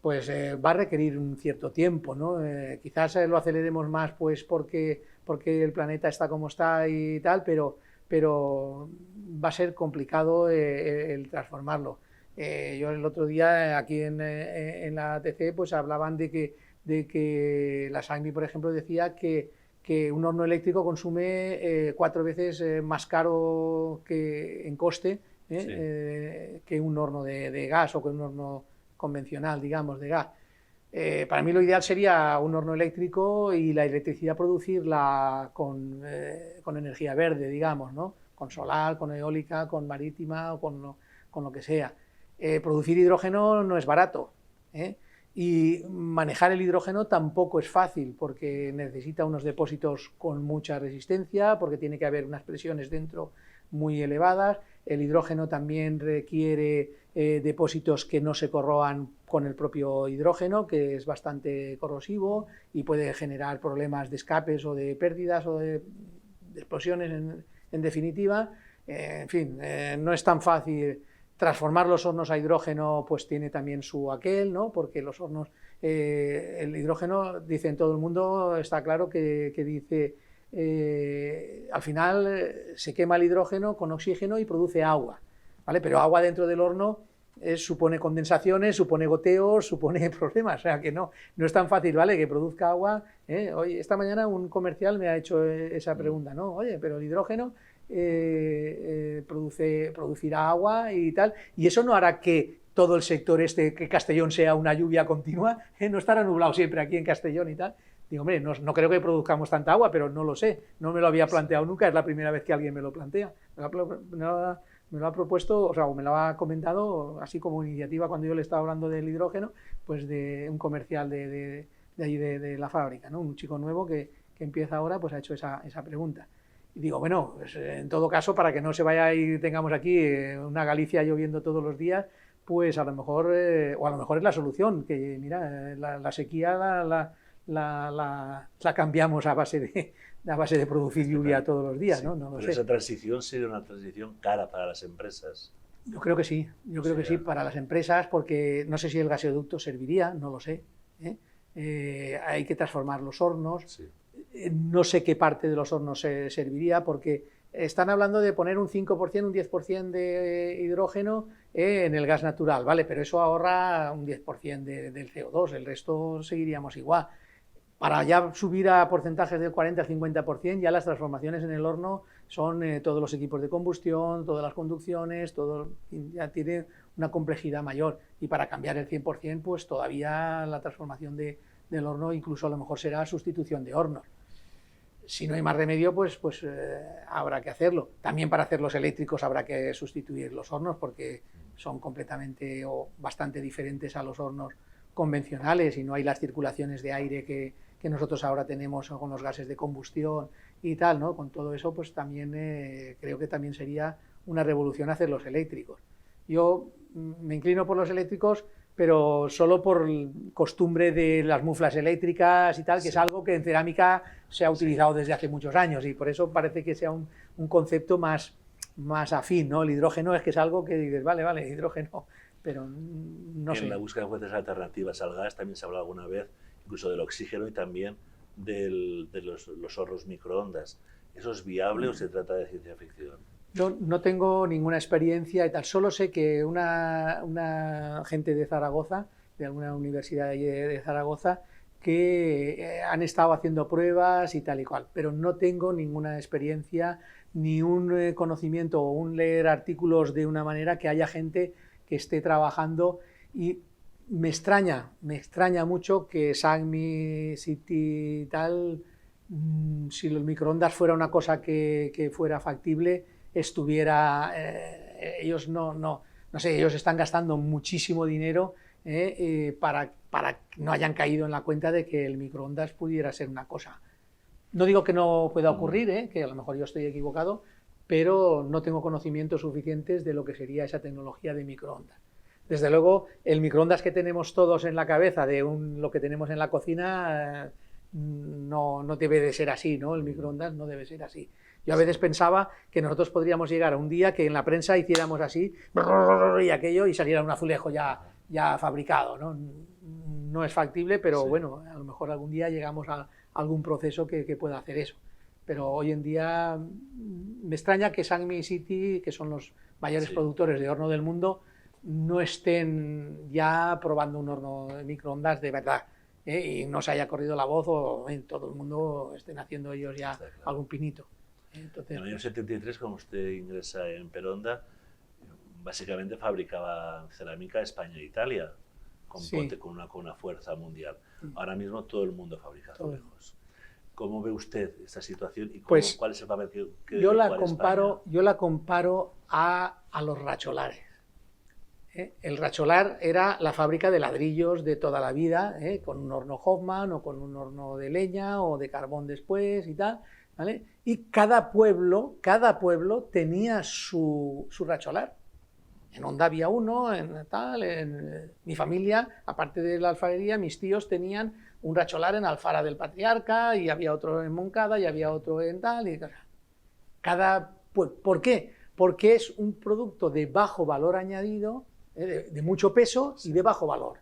pues va a requerir un cierto tiempo, ¿no? Quizás lo aceleremos más pues porque el planeta está como está y tal, pero va a ser complicado el transformarlo. Yo el otro día aquí en la ATC pues hablaban de que la SACMI, por ejemplo, decía que un horno eléctrico consume 4 veces más caro en coste que un horno de gas o que un horno convencional, digamos, de gas. Para mí lo ideal sería un horno eléctrico y la electricidad producirla con energía verde, digamos, ¿no? Con solar, con eólica, con marítima o con lo que sea. Producir hidrógeno no es barato, ¿eh? Y manejar el hidrógeno tampoco es fácil porque necesita unos depósitos con mucha resistencia, porque tiene que haber unas presiones dentro muy elevadas. El hidrógeno también requiere depósitos que no se corroan con el propio hidrógeno, que es bastante corrosivo y puede generar problemas de escapes o de pérdidas o de explosiones en definitiva. En fin, no es tan fácil. Transformar los hornos a hidrógeno pues tiene también su aquel, ¿no? Porque los hornos, el hidrógeno, dice en todo el mundo, está claro que dice, al final se quema el hidrógeno con oxígeno y produce agua, ¿vale? Pero agua dentro del horno supone condensaciones, supone goteos, supone problemas, o sea que no es tan fácil, ¿vale? Que produzca agua. Oye, esta mañana un comercial me ha hecho esa pregunta, ¿no? Oye, pero el hidrógeno producirá agua y tal, y eso no hará que todo el sector que Castellón sea una lluvia continua, no estará nublado siempre aquí en Castellón y tal. Digo, hombre, no creo que produzcamos tanta agua, pero no lo sé, no me lo había planteado nunca, es la primera vez que alguien me lo plantea. Me lo ha propuesto, o sea, me lo ha comentado así como iniciativa cuando yo le estaba hablando del hidrógeno, pues de un comercial de allí de la fábrica, ¿no? Un chico nuevo que empieza ahora, pues ha hecho esa pregunta. Y digo, bueno, pues en todo caso, para que no se vaya y tengamos aquí una Galicia lloviendo todos los días, pues a lo mejor, o a lo mejor es la solución, que mira, la sequía la cambiamos a base de producir lluvia todos los días, ¿no? No lo sé. Esa transición sería una transición cara para las empresas. Yo creo que sí, que sí, para las empresas, porque no sé si el gasoducto serviría, no lo sé. Hay que transformar los hornos. Sí. No sé qué parte de los hornos serviría, porque están hablando de poner un 5%, un 10% de hidrógeno en el gas natural, ¿vale? Pero eso ahorra un 10% del CO2, el resto seguiríamos igual. Para ya subir a porcentajes del 40 al 50%, ya las transformaciones en el horno son todos los equipos de combustión, todas las conducciones, ya tiene una complejidad mayor. Y para cambiar el 100%, pues todavía la transformación del horno incluso a lo mejor será sustitución de hornos. Si no hay más remedio, pues habrá que hacerlo. También para hacer los eléctricos habrá que sustituir los hornos porque son completamente o bastante diferentes a los hornos convencionales y no hay las circulaciones de aire que nosotros ahora tenemos con los gases de combustión y tal, ¿no? Con todo eso, pues también creo que también sería una revolución hacer los eléctricos. Yo me inclino por los eléctricos, pero solo por costumbre de las muflas eléctricas y tal, que es algo que en cerámica se ha utilizado desde hace muchos años y por eso parece que sea un concepto más afín, ¿no? El hidrógeno es que es algo que dices, vale, hidrógeno, pero no sé. En la búsqueda de fuentes alternativas al gas también se ha hablado alguna vez incluso del oxígeno y también de los hornos microondas. ¿Eso es viable o se trata de ciencia ficción? Yo no tengo ninguna experiencia y tal, solo sé que una gente de Zaragoza, de alguna universidad de Zaragoza, que han estado haciendo pruebas y tal y cual, pero no tengo ninguna experiencia ni un conocimiento o un leer artículos de una manera que haya gente que esté trabajando y me extraña mucho que SACMI, City y tal, si los microondas fuera una cosa que fuera factible, estuviera, ellos no sé, ellos están gastando muchísimo dinero para que no hayan caído en la cuenta de que el microondas pudiera ser una cosa. No digo que no pueda ocurrir, que a lo mejor yo estoy equivocado, pero no tengo conocimientos suficientes de lo que sería esa tecnología de microondas. Desde luego, el microondas que tenemos todos en la cabeza de lo que tenemos en la cocina no debe de ser así, ¿no? El microondas no debe ser así. Yo a veces pensaba que nosotros podríamos llegar a un día que en la prensa hiciéramos así y aquello y saliera un azulejo ya fabricado, ¿no? No es factible, pero sí. Bueno, a lo mejor algún día llegamos a algún proceso que pueda hacer eso. Pero hoy en día me extraña que SACMI y City, que son los mayores productores de horno del mundo, no estén ya probando un horno de microondas de verdad, y no se haya corrido la voz o en todo el mundo estén haciendo ellos ya algún pinito. Entonces, en el año 73, cuando usted ingresa en Peronda, básicamente fabricaba cerámica España e Italia, con una fuerza mundial. Ahora mismo todo el mundo fabrica azulejos. ¿Cómo ve usted esta situación y cuál es el papel que yo la comparo a los racholares. El racholar era la fábrica de ladrillos de toda la vida, con un horno Hoffman o con un horno de leña o de carbón después y tal, ¿vale? Y cada pueblo tenía su racholar. En Onda había uno, en mi familia, aparte de la alfarería, mis tíos tenían un racholar en Alfara del Patriarca, y había otro en Moncada, y había otro en tal, y ¿por qué? Porque es un producto de bajo valor añadido, de mucho peso y de bajo valor,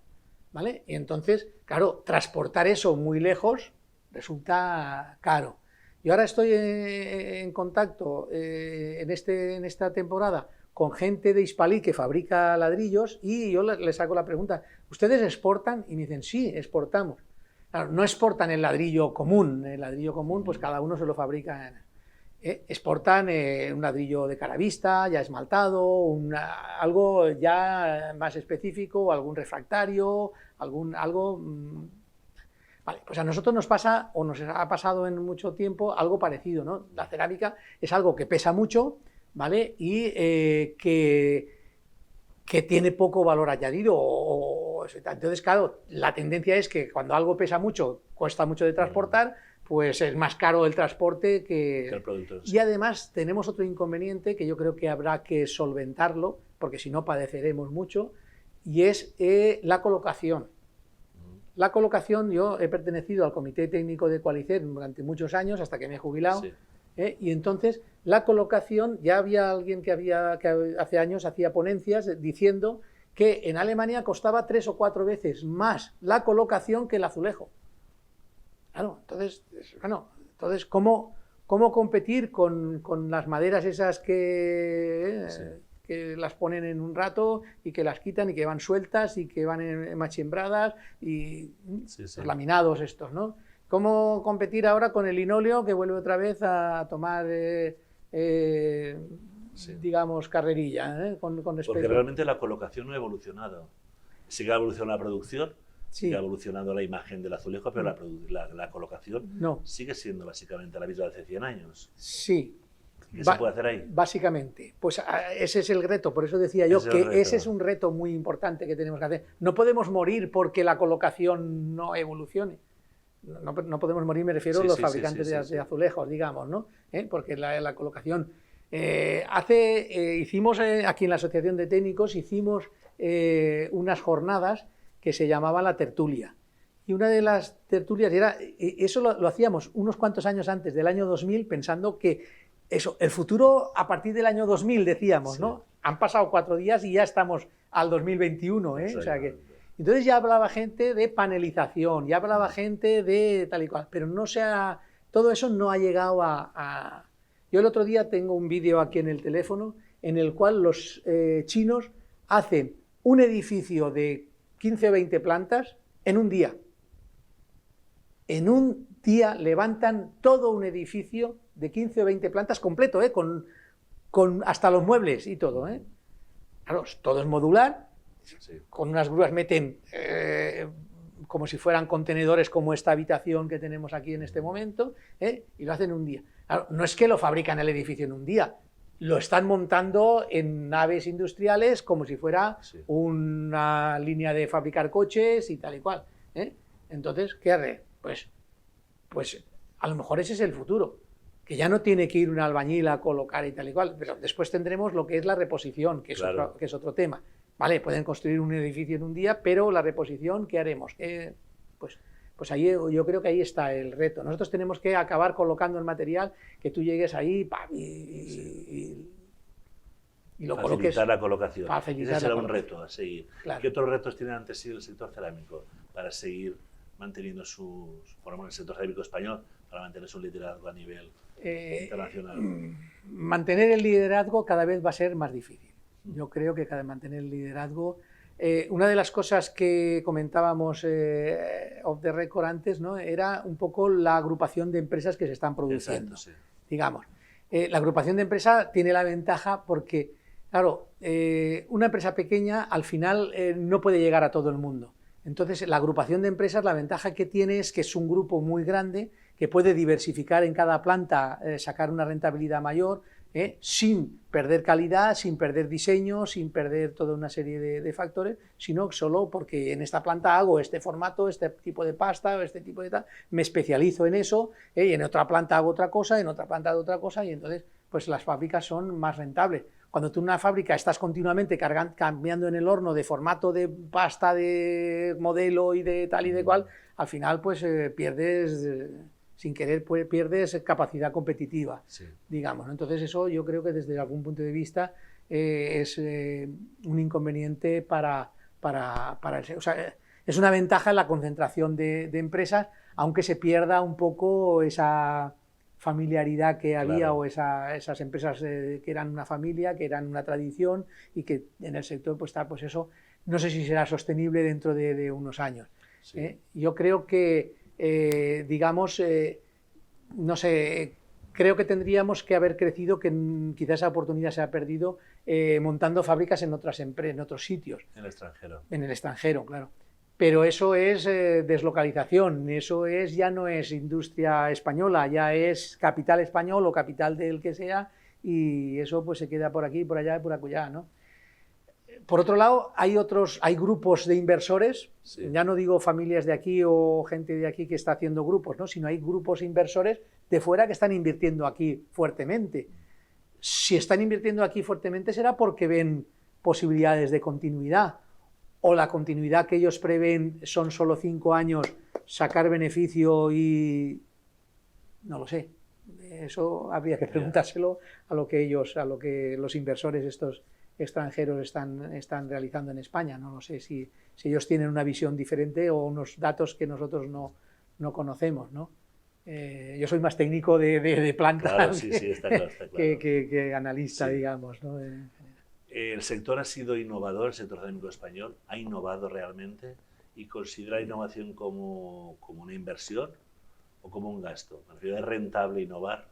¿vale? Y entonces, claro, transportar eso muy lejos resulta caro. Yo ahora estoy en contacto en esta temporada con gente de Hispalí que fabrica ladrillos, y yo les hago la pregunta, ¿ustedes exportan? Y me dicen, sí, exportamos. Claro, no exportan el ladrillo común, pues cada uno se lo fabrica. Exportan un ladrillo de caravista, ya esmaltado, algo ya más específico, algún refractario, algo... Vale, pues a nosotros nos pasa, o nos ha pasado en mucho tiempo, algo parecido, ¿no? La cerámica es algo que pesa mucho, ¿vale? Y que tiene poco valor añadido. Entonces, claro, la tendencia es que cuando algo pesa mucho, cuesta mucho de transportar, pues es más caro el transporte que el producto. Y además tenemos otro inconveniente que yo creo que habrá que solventarlo, porque si no padeceremos mucho, y es la colocación. La colocación, yo he pertenecido al comité técnico de Qualicer durante muchos años, hasta que me he jubilado, y entonces la colocación, ya había alguien que hace años hacía ponencias diciendo que en Alemania costaba 3 o 4 veces más la colocación que el azulejo. Claro, entonces ¿cómo competir con las maderas esas que las ponen en un rato y que las quitan y que van sueltas y que van machimbradas y los laminados estos, ¿no? ¿Cómo competir ahora con el linóleo que vuelve otra vez a tomar, digamos, carrerilla, con respeto? Porque realmente la colocación no ha evolucionado. Sí que ha evolucionado la producción, sí que ha evolucionado la imagen del azulejo, pero la colocación sigue siendo básicamente la misma de hace 100 años. Sí. ¿Qué se puede hacer ahí? Básicamente, pues ese es el reto, por eso decía yo que ese es un reto muy importante que tenemos que hacer. No podemos morir porque la colocación no evolucione. No podemos morir, me refiero a los fabricantes de azulejos, digamos, ¿no? Porque la colocación... hicimos aquí en la Asociación de Técnicos, hicimos unas jornadas que se llamaban la tertulia. Y una de las tertulias era... Eso lo hacíamos unos cuantos años antes del año 2000, pensando que el futuro a partir del año 2000, decíamos, ¿no? Han pasado 4 días y ya estamos al 2021, O sea que... Entonces ya hablaba gente de panelización, ya hablaba gente de tal y cual, pero todo eso no ha llegado a... Yo el otro día tengo un vídeo aquí en el teléfono en el cual los chinos hacen un edificio de 15 o 20 plantas en un día. En un día levantan todo un edificio de 15 o 20 plantas completo, con hasta los muebles y todo. Claro, todo es modular, con unas grúas meten como si fueran contenedores, como esta habitación que tenemos aquí en este momento, y lo hacen en un día. Claro, no es que lo fabrican el edificio en un día, lo están montando en naves industriales como si fuera una línea de fabricar coches y tal y cual. Entonces, ¿qué haré? Pues a lo mejor ese es el futuro, que ya no tiene que ir un albañil a colocar y tal y cual, pero después tendremos lo que es la reposición, que es otro tema. Vale, pueden construir un edificio en un día, pero la reposición, ¿qué haremos? Pues ahí yo creo que ahí está el reto. Nosotros tenemos que acabar colocando el material, que tú llegues ahí y lo coloques. Facilitar la colocación. Ese será un reto a seguir. Claro. ¿Qué otros retos tiene ante sí el sector cerámico para seguir manteniendo por lo menos el sector cerámico español, para mantener su liderazgo a nivel internacional? Mantener el liderazgo cada vez va a ser más difícil. Yo creo que cada mantener el liderazgo. Una de las cosas que comentábamos off the record antes, ¿no? Era un poco la agrupación de empresas que se están produciendo. Exacto, sí. Digamos, la agrupación de empresas tiene la ventaja porque, claro, una empresa pequeña al final no puede llegar a todo el mundo. Entonces, la agrupación de empresas, la ventaja que tiene es que es un grupo muy grande que puede diversificar en cada planta, sacar una rentabilidad mayor, sin perder calidad, sin perder diseño, sin perder toda una serie de factores, sino solo porque en esta planta hago este formato, este tipo de pasta, este tipo de tal, me especializo en eso, y en otra planta hago otra cosa, en otra planta hago otra cosa, y entonces pues las fábricas son más rentables. Cuando tú en una fábrica estás continuamente cambiando en el horno de formato de pasta, de modelo y de tal y de cual, al final pues pierdes... sin querer pierdes capacidad competitiva, sí, digamos, ¿no? Entonces eso yo creo que desde algún punto de vista es un inconveniente para o sea, es una ventaja en la concentración de empresas, aunque se pierda un poco esa familiaridad que había, claro, o esas empresas que eran una familia, que eran una tradición y que en el sector pues está, pues eso, no sé si será sostenible dentro de unos años. Sí. Yo creo que digamos, no sé, creo que tendríamos que haber crecido, que quizás esa oportunidad se ha perdido montando fábricas en otros sitios. En el extranjero. En el extranjero, claro. Pero eso es deslocalización, eso ya no es industria española, ya es capital español o capital del que sea, y eso pues se queda por aquí, por allá y por acullá, ¿no? Por otro lado, hay grupos de inversores, sí, ya no digo familias de aquí o gente de aquí que está haciendo grupos, ¿no? Sino hay grupos inversores de fuera que están invirtiendo aquí fuertemente. Si están invirtiendo aquí fuertemente será porque ven posibilidades de continuidad, o la continuidad que ellos prevén son solo 5 años, sacar beneficio y... no lo sé. Eso habría que preguntárselo a lo que los inversores estos extranjeros están realizando en España. No sé si ellos tienen una visión diferente o unos datos que nosotros no conocemos, ¿no? Yo soy más técnico de planta, claro, sí, está claro. que analista, sí, digamos, ¿no? El sector ha sido innovador, el sector cerámico español ha innovado realmente, y considera la innovación como una inversión o como un gasto. ¿Me refiero, es rentable innovar?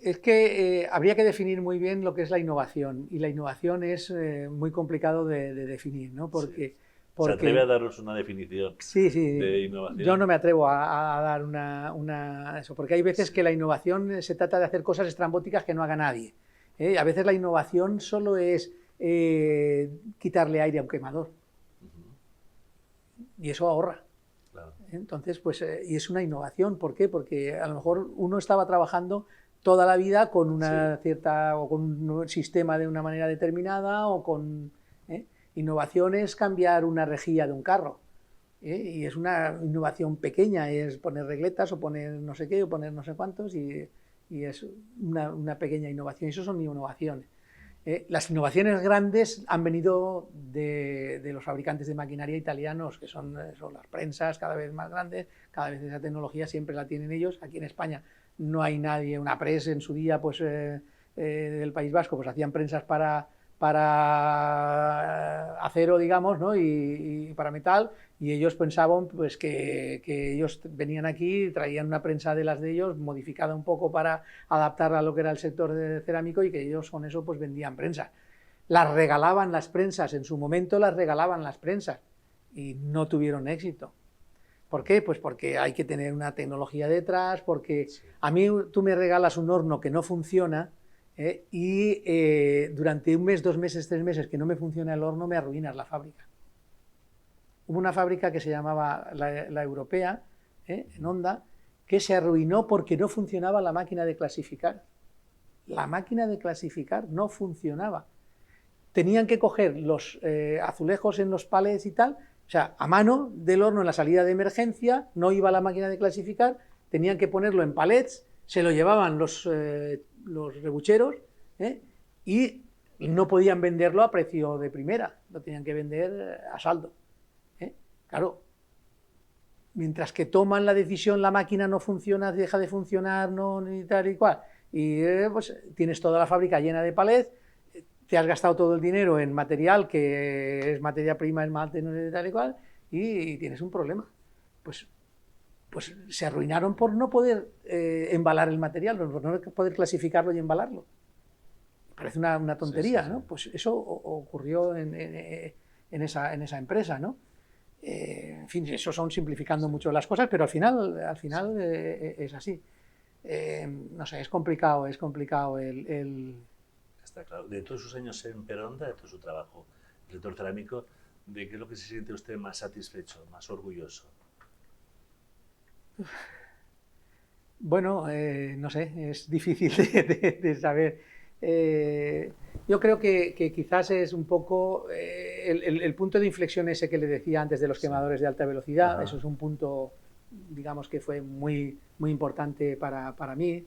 Es que habría que definir muy bien lo que es la innovación, y la innovación es muy complicado de definir, ¿no? Porque ¿se atreve a darnos una definición, sí, de innovación? Yo no me atrevo a dar eso, porque hay veces, sí, que la innovación se trata de hacer cosas estrambóticas que no haga nadie. A veces la innovación solo es quitarle aire a un quemador. Y eso ahorra. Claro. Entonces, pues, y es una innovación. ¿Por qué? Porque a lo mejor uno estaba trabajando toda la vida con una, sí, cierta, o con un sistema de una manera determinada, o con... Innovación es cambiar una rejilla de un carro. Y es una innovación pequeña, es poner regletas, o poner no sé qué, o poner no sé cuántos, y es una pequeña innovación. Eso son innovaciones. Las innovaciones grandes han venido de los fabricantes de maquinaria italianos, que son las prensas cada vez más grandes, cada vez esa tecnología siempre la tienen ellos. Aquí en España no hay nadie, una press en su día pues del País Vasco, pues hacían prensas para acero, digamos, ¿no? y para metal, y ellos pensaban pues que ellos venían aquí, traían una prensa de las de ellos, modificada un poco para adaptarla a lo que era el sector cerámico, y que ellos con eso pues vendían prensas. Las regalaban las prensas, en su momento las regalaban las prensas, y no tuvieron éxito. ¿Por qué? Pues porque hay que tener una tecnología detrás, porque sí, a mí tú me regalas un horno que no funciona, y durante un mes, 2 meses, 3 meses que no me funciona el horno, me arruinas la fábrica. Hubo una fábrica que se llamaba la Europea, en Honda, que se arruinó porque no funcionaba la máquina de clasificar. La máquina de clasificar no funcionaba. Tenían que coger los azulejos en los palets y tal, o sea, a mano del horno en la salida de emergencia, no iba la máquina de clasificar, tenían que ponerlo en palets, se lo llevaban los rebucheros, y no podían venderlo a precio de primera, lo tenían que vender a saldo. Claro, mientras que toman la decisión, la máquina no funciona, deja de funcionar, no, ni tal y cual, y pues tienes toda la fábrica llena de palets, te has gastado todo el dinero en material que es materia prima, es mate, no sé, tal y cual, y tienes un problema. Pues se arruinaron por no poder embalar el material, por no poder clasificarlo y embalarlo. Parece una tontería, ¿no? Pues eso ocurrió en esa empresa, ¿no? En fin, eso son simplificando mucho las cosas, pero al final es así. No sé, es complicado el... Está claro. De todos sus años en Peronda, de todo su trabajo en el sector cerámico, ¿de qué es lo que se siente usted más satisfecho, más orgulloso? Bueno, no sé, es difícil de saber. Yo creo que quizás es un poco el punto de inflexión ese que le decía antes de los quemadores de alta velocidad. Ajá. Eso es un punto, digamos, que fue muy importante para mí.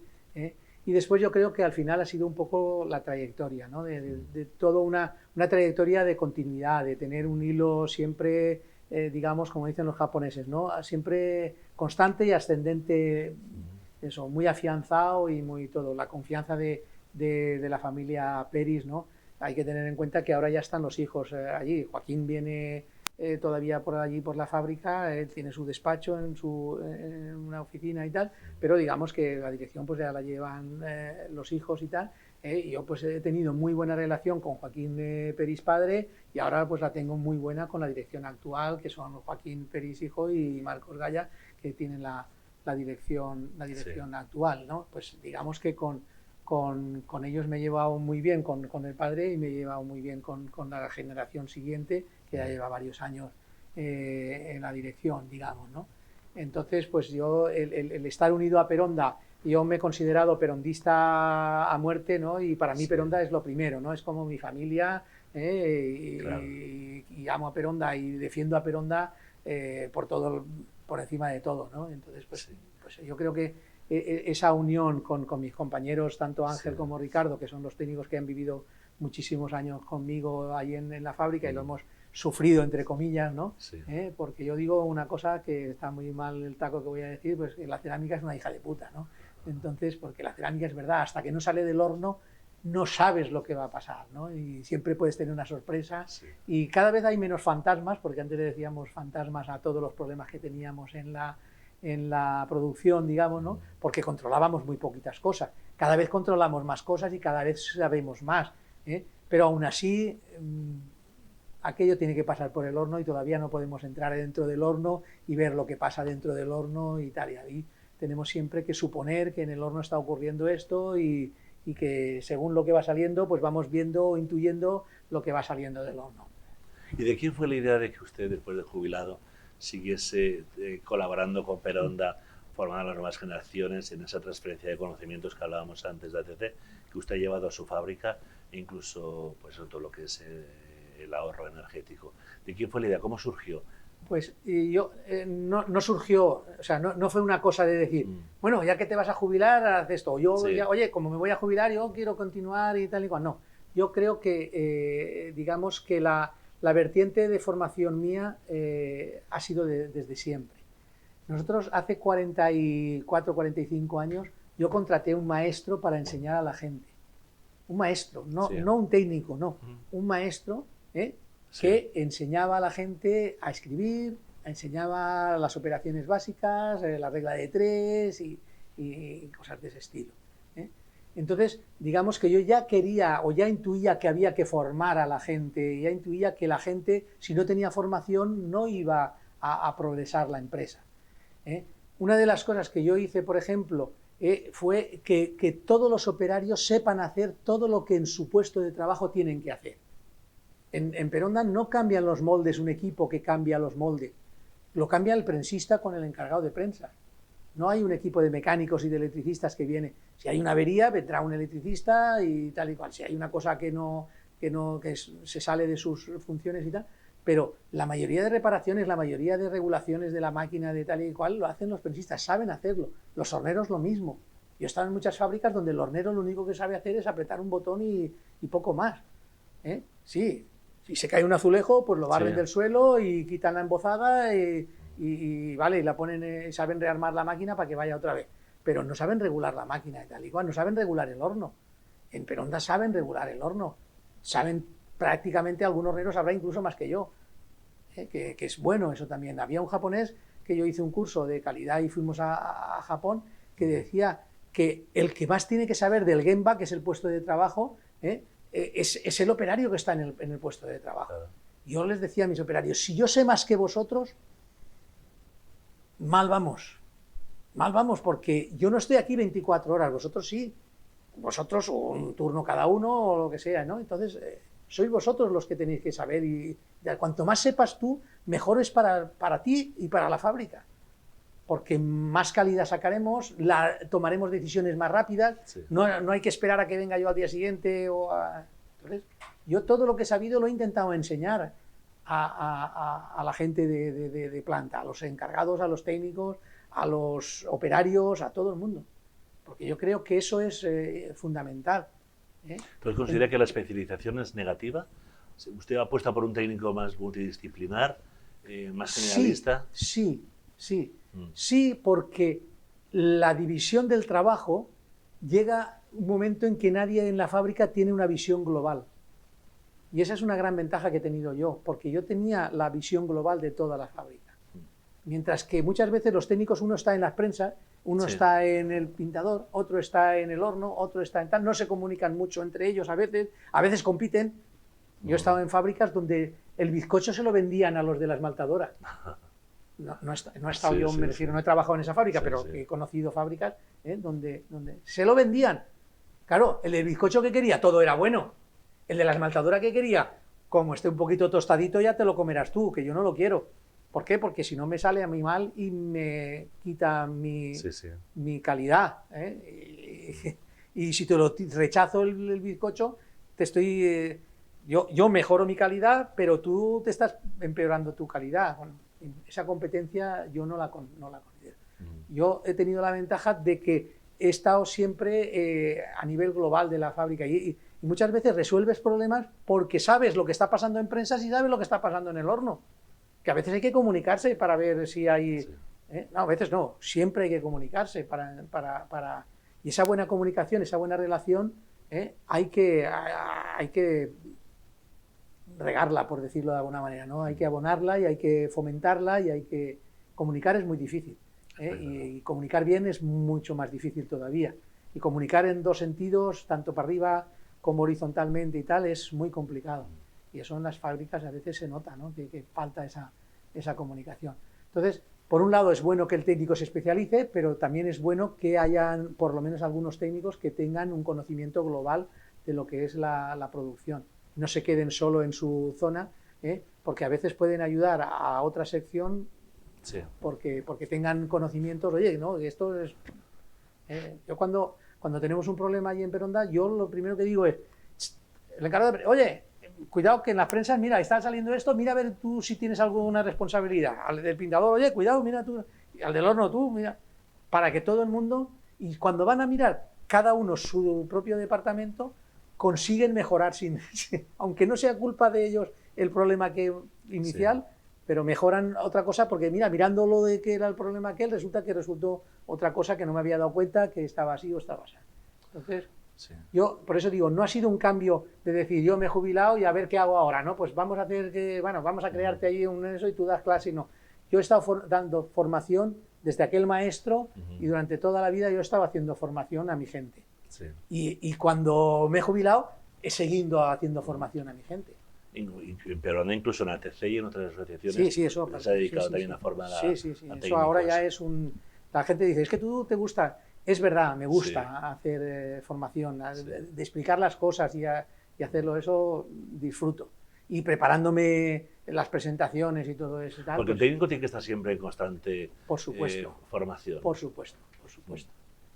Y después yo creo que al final ha sido un poco la trayectoria, ¿no? de toda una trayectoria de continuidad, de tener un hilo siempre, digamos, como dicen los japoneses, ¿no? Siempre constante y ascendente, eso, muy afianzado y muy todo. La confianza de la familia Peris, ¿no? Hay que tener en cuenta que ahora ya están los hijos allí. Joaquín viene todavía por allí, por la fábrica, él tiene su despacho en una oficina y tal, pero digamos que la dirección pues ya la llevan los hijos y tal. Y yo pues he tenido muy buena relación con Joaquín Peris padre, y ahora pues la tengo muy buena con la dirección actual, que son Joaquín Peris hijo y Marcos Gaya, que tienen la dirección actual, ¿no? Pues digamos que con ellos me he llevado muy bien, con el padre, y me he llevado muy bien con la generación siguiente, que ya lleva varios años en la dirección, digamos, ¿no? Entonces, pues yo, el estar unido a Peronda, yo me he considerado perondista a muerte, ¿no? Y para mí Peronda es lo primero, ¿no? Es como mi familia, claro. y amo a Peronda y defiendo a Peronda por encima de todo, ¿no? Entonces, pues yo creo que esa unión con mis compañeros, tanto Ángel como Ricardo, que son los técnicos que han vivido muchísimos años conmigo ahí en la fábrica, y lo hemos sufrido, entre comillas, ¿no? Porque yo digo una cosa que está muy mal el taco que voy a decir, pues que la cerámica es una hija de puta, ¿no? Entonces, porque la cerámica es verdad, hasta que no sale del horno no sabes lo que va a pasar, ¿no? Y siempre puedes tener una sorpresa, y cada vez hay menos fantasmas, porque antes le decíamos fantasmas a todos los problemas que teníamos en la producción, digamos, ¿no? Porque controlábamos muy poquitas cosas. Cada vez controlamos más cosas y cada vez sabemos más, pero aún así aquello tiene que pasar por el horno, y todavía no podemos entrar dentro del horno y ver lo que pasa dentro del horno y tal. Y ahí tenemos siempre que suponer que en el horno está ocurriendo esto, y que según lo que va saliendo, pues vamos viendo o intuyendo lo que va saliendo del horno. ¿Y de quién fue la idea de que usted, después de jubilado, siguiese colaborando con Peronda, formando las nuevas generaciones en esa transferencia de conocimientos que hablábamos antes de ACC, que usted ha llevado a su fábrica, e incluso pues, todo lo que es el ahorro energético? ¿De quién fue la idea? ¿Cómo surgió? Pues no surgió, o sea, no fue una cosa de decir, bueno, ya que te vas a jubilar, haz esto. Yo, ya, oye, como me voy a jubilar, yo quiero continuar y tal y cual. No, yo creo que, digamos que la vertiente de formación mía ha sido desde siempre. Nosotros hace 44, 45 años, yo contraté un maestro para enseñar a la gente. Un maestro, no un técnico, no, un maestro, que enseñaba a la gente a escribir, enseñaba las operaciones básicas, la regla de 3 y cosas de ese estilo. Entonces, digamos que yo ya quería o ya intuía que había que formar a la gente, ya intuía que la gente, si no tenía formación, no iba a progresar la empresa. Una de las cosas que yo hice, por ejemplo, fue que todos los operarios sepan hacer todo lo que en su puesto de trabajo tienen que hacer. En Peronda no cambian los moldes un equipo que cambia los moldes, lo cambia el prensista con el encargado de prensa. No hay un equipo de mecánicos y de electricistas que viene. Si hay una avería, vendrá un electricista y tal y cual. Si hay una cosa que se sale de sus funciones y tal. Pero la mayoría de reparaciones, la mayoría de regulaciones de la máquina de tal y cual, lo hacen los prensistas, saben hacerlo. Los horneros lo mismo. Yo he estado en muchas fábricas donde el hornero lo único que sabe hacer es apretar un botón y poco más. Sí, si se cae un azulejo, pues lo barren del suelo y quitan la embozada y vale, y la ponen, saben rearmar la máquina para que vaya otra vez. Pero no saben regular la máquina y tal igual, no saben regular el horno. En Peronda saben regular el horno. saben prácticamente, algunos horneros sabrá incluso más que yo, que es bueno eso también. Había un japonés que yo hice un curso de calidad y fuimos a Japón, que decía que el que más tiene que saber del Gemba, que es el puesto de trabajo, es el operario que está en el puesto de trabajo. Claro. Yo les decía a mis operarios, si yo sé más que vosotros, mal vamos, porque yo no estoy aquí 24 horas, vosotros sí, vosotros un turno cada uno o lo que sea, ¿no? Entonces, sois vosotros los que tenéis que saber, y cuanto más sepas tú, mejor es para ti y para la fábrica, porque más calidad sacaremos, tomaremos decisiones más rápidas, sí. No hay que esperar a que venga yo al día siguiente. Entonces, yo todo lo que he sabido lo he intentado enseñar a la gente de planta, a los encargados, a los técnicos, a los operarios, a todo el mundo, porque yo creo que eso es fundamental. ¿Entonces considera que la especialización es negativa? ¿Usted apuesta por un técnico más multidisciplinar, más generalista? Sí, porque la división del trabajo llega un momento en que nadie en la fábrica tiene una visión global. Y esa es una gran ventaja que he tenido yo, porque yo tenía la visión global de toda la fábrica. Mientras que muchas veces los técnicos, uno está en las prensas, uno sí. Está en el pintador, otro está en el horno, otro está en tal, no se comunican mucho entre ellos a veces compiten. Yo he estado en fábricas donde el bizcocho se lo vendían a los de la esmaltadora. No he estado yo, me refiero, no he trabajado en esa fábrica, pero he conocido fábricas donde se lo vendían. Claro, el del bizcocho que quería, todo era bueno. El de la esmaltadora que quería, como esté un poquito tostadito, ya te lo comerás tú, que yo no lo quiero. ¿Por qué? Porque si no me sale a mí mal y me quita mi calidad. Y si te lo rechazo el bizcocho, te estoy... yo mejoro mi calidad, pero tú te estás empeorando tu calidad. Bueno, esa competencia yo no la considero. Yo he tenido la ventaja de que he estado siempre a nivel global de la fábrica y muchas veces resuelves problemas porque sabes lo que está pasando en prensas y sabes lo que está pasando en el horno. Que a veces hay que comunicarse para ver si hay... Sí. No, a veces no, siempre hay que comunicarse y esa buena comunicación, esa buena relación, hay que regarla, por decirlo de alguna manera, ¿no? Hay que abonarla y hay que fomentarla y hay que... Comunicar es muy difícil, y comunicar bien es mucho más difícil todavía. Y comunicar en dos sentidos, tanto para arriba como horizontalmente y tal, es muy complicado. Y eso en las fábricas a veces se nota, ¿no? que falta esa comunicación. Entonces, por un lado es bueno que el técnico se especialice, pero también es bueno que hayan por lo menos algunos técnicos que tengan un conocimiento global de lo que es la producción. No se queden solo en su zona, porque a veces pueden ayudar a otra sección porque tengan conocimientos. Oye, ¿no? Esto es... yo cuando tenemos un problema allí en Peronda, yo lo primero que digo es, el encargado de... Oye, cuidado que en las prensas, mira, está saliendo esto, mira a ver tú si tienes alguna responsabilidad. Al del pintador, oye, cuidado, mira tú. Al del horno, tú, mira. Para que todo el mundo, y cuando van a mirar cada uno su propio departamento, consiguen mejorar, aunque no sea culpa de ellos el problema inicial, pero mejoran otra cosa, porque mira, mirando lo de que era el problema aquel, resultó otra cosa que no me había dado cuenta, que estaba así o estaba así. Entonces... Sí. Yo, por eso digo, no ha sido un cambio de decir, yo me he jubilado y a ver qué hago ahora, ¿no? Pues vamos a crearte ahí eso y tú das clase y no. Yo he estado dando formación desde aquel maestro y durante toda la vida yo he estado haciendo formación a mi gente. Sí. Y cuando me he jubilado, he seguido haciendo formación a mi gente. Pero no incluso en ATC y en otras asociaciones. Sí, eso. Se ha dedicado también a formar a eso ahora ya es un... La gente dice, es que tú te gusta... Es verdad, me gusta hacer formación, de explicar las cosas y hacerlo, eso disfruto. Y preparándome las presentaciones y todo eso. Porque el técnico tiene que estar siempre en constante formación. Por supuesto.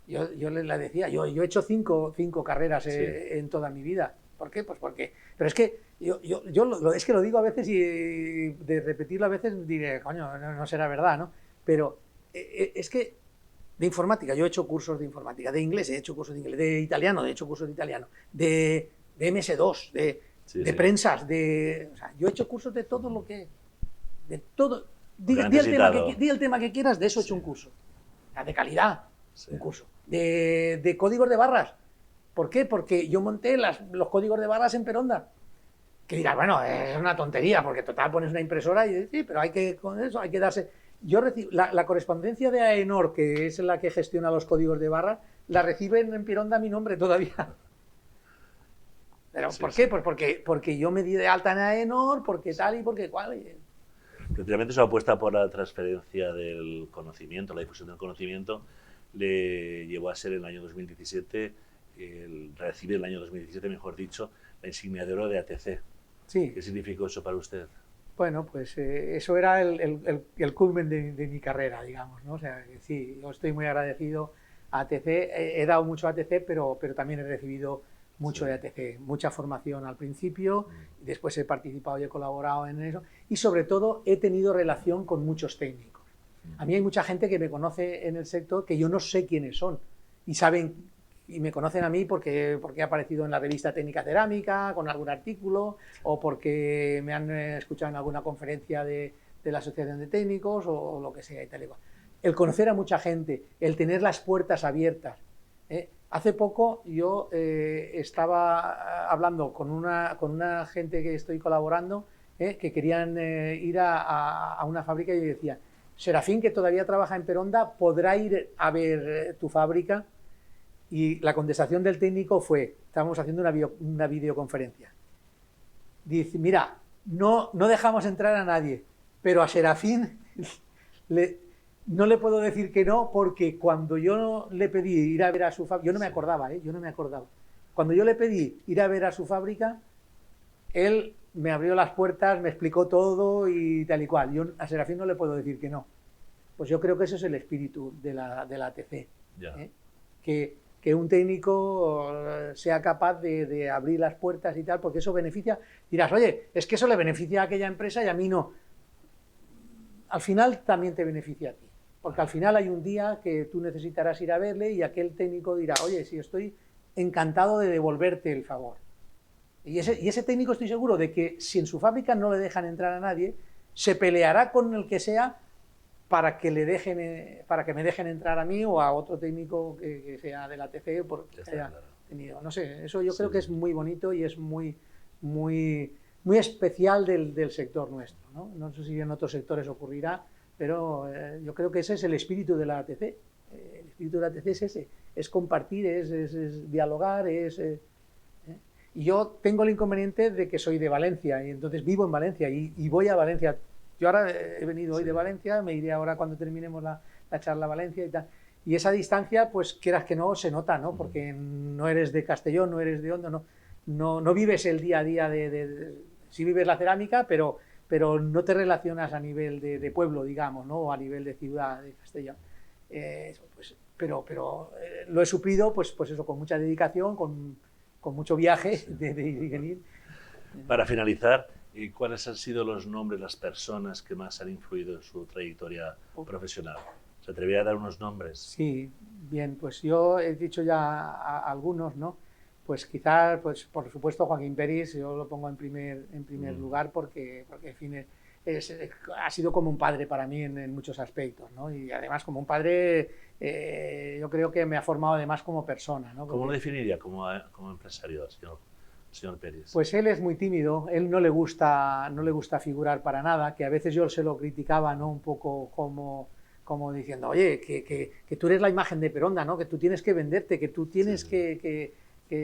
Yo le decía, yo he hecho cinco carreras en toda mi vida. ¿Por qué? Pues porque... Pero es que es que lo digo a veces y de repetirlo a veces diré, coño, no será verdad, ¿no? Pero es que... De informática, yo he hecho cursos de informática, de inglés he hecho cursos de inglés, de italiano he hecho cursos de italiano, de MS2, de prensas, o sea, yo he hecho cursos de todo lo que... De todo. Di el tema que quieras, de eso he hecho un curso. De calidad, un curso. De códigos de barras. ¿Por qué? Porque yo monté los códigos de barras en Peronda. que dirás, bueno, es una tontería, porque total pones una impresora y sí, pero hay que, con eso hay que darse... Yo recibo, la correspondencia de AENOR, que es la que gestiona los códigos de barra, la reciben en Pironda a mi nombre todavía. ¿Pero Sí, por sí. qué? Pues porque yo me di de alta en AENOR, porque tal y porque cual. Precisamente su apuesta por la transferencia del conocimiento, la difusión del conocimiento, le llevó a ser en el año 2017, recibir en el año 2017, mejor dicho, la insignia de oro de ATC. Sí. ¿Qué significó eso para usted? Bueno, pues eso era el culmen de mi carrera, digamos, ¿no? O sea, que sí, yo estoy muy agradecido a ATC, he dado mucho a ATC, pero también he recibido mucho Sí. de ATC, mucha formación al principio, después he participado y he colaborado en eso, y sobre todo he tenido relación con muchos técnicos. A mí hay mucha gente que me conoce en el sector que yo no sé quiénes son, y saben, y me conocen a mí porque he aparecido en la revista Técnica Cerámica con algún artículo, o porque me han escuchado en alguna conferencia de la Asociación de Técnicos o lo que sea y tal y cual. El conocer a mucha gente, el tener las puertas abiertas. Hace poco yo estaba hablando con una gente que estoy colaborando, que querían ir a una fábrica, y yo decía, Serafín, que todavía trabaja en Peronda, ¿podrá ir a ver tu fábrica? Y la contestación del técnico fue, estábamos haciendo una videoconferencia, dice, mira, no dejamos entrar a nadie, pero a Serafín no le puedo decir que no, porque cuando yo le pedí ir a ver a su fábrica, yo no me acordaba, yo no me acordaba, cuando yo le pedí ir a ver a su fábrica, él me abrió las puertas, me explicó todo y tal y cual. Yo a Serafín no le puedo decir que no. Pues yo creo que eso es el espíritu de la ATC. Ya. Que un técnico sea capaz de abrir las puertas y tal, porque eso beneficia. Dirás, oye, es que eso le beneficia a aquella empresa y a mí no. Al final también te beneficia a ti, porque al final hay un día que tú necesitarás ir a verle y aquel técnico dirá, oye, sí, estoy encantado de devolverte el favor. Y ese técnico, estoy seguro de que si en su fábrica no le dejan entrar a nadie, se peleará con el que sea para que me dejen entrar a mí o a otro técnico que sea de la TC, porque haya tenido, no sé, eso yo creo que es muy bonito y es muy especial del sector nuestro, ¿no? No sé si en otros sectores ocurrirá, pero yo creo que ese es el espíritu de la ATC. El espíritu de la ATC es ese, es compartir, es dialogar, y yo tengo el inconveniente de que soy de Valencia y entonces vivo en Valencia y voy a Valencia. Yo ahora he venido hoy de Valencia, me iré ahora cuando terminemos la charla a Valencia y tal. Y esa distancia, pues quieras que no, se nota, ¿no? Porque no eres de Castellón, no eres de Hondo, no vives el día a día sí vives la cerámica, pero no te relacionas a nivel de pueblo, digamos, ¿no? O a nivel de ciudad de Castellón. Pero lo he suplido, pues eso, con mucha dedicación, con mucho viaje de ir y venir. Para finalizar, ¿cuáles han sido los nombres, las personas que más han influido en su trayectoria profesional? ¿Se atrevería a dar unos nombres? Sí, bien, pues yo he dicho ya a algunos, ¿no? Pues quizás, pues por supuesto Joaquín Peris, yo lo pongo en primer lugar porque en fin, ha sido como un padre para mí en muchos aspectos, ¿no? Y además como un padre, yo creo que me ha formado además como persona, ¿no? ¿Cómo lo definiría como empresario, señor Peris? Pues él es muy tímido, él no le gusta figurar para nada, que a veces yo se lo criticaba, ¿no? Un poco como diciendo, oye, que tú eres la imagen de Peronda, ¿no? Que tú tienes que venderte, que tú tienes que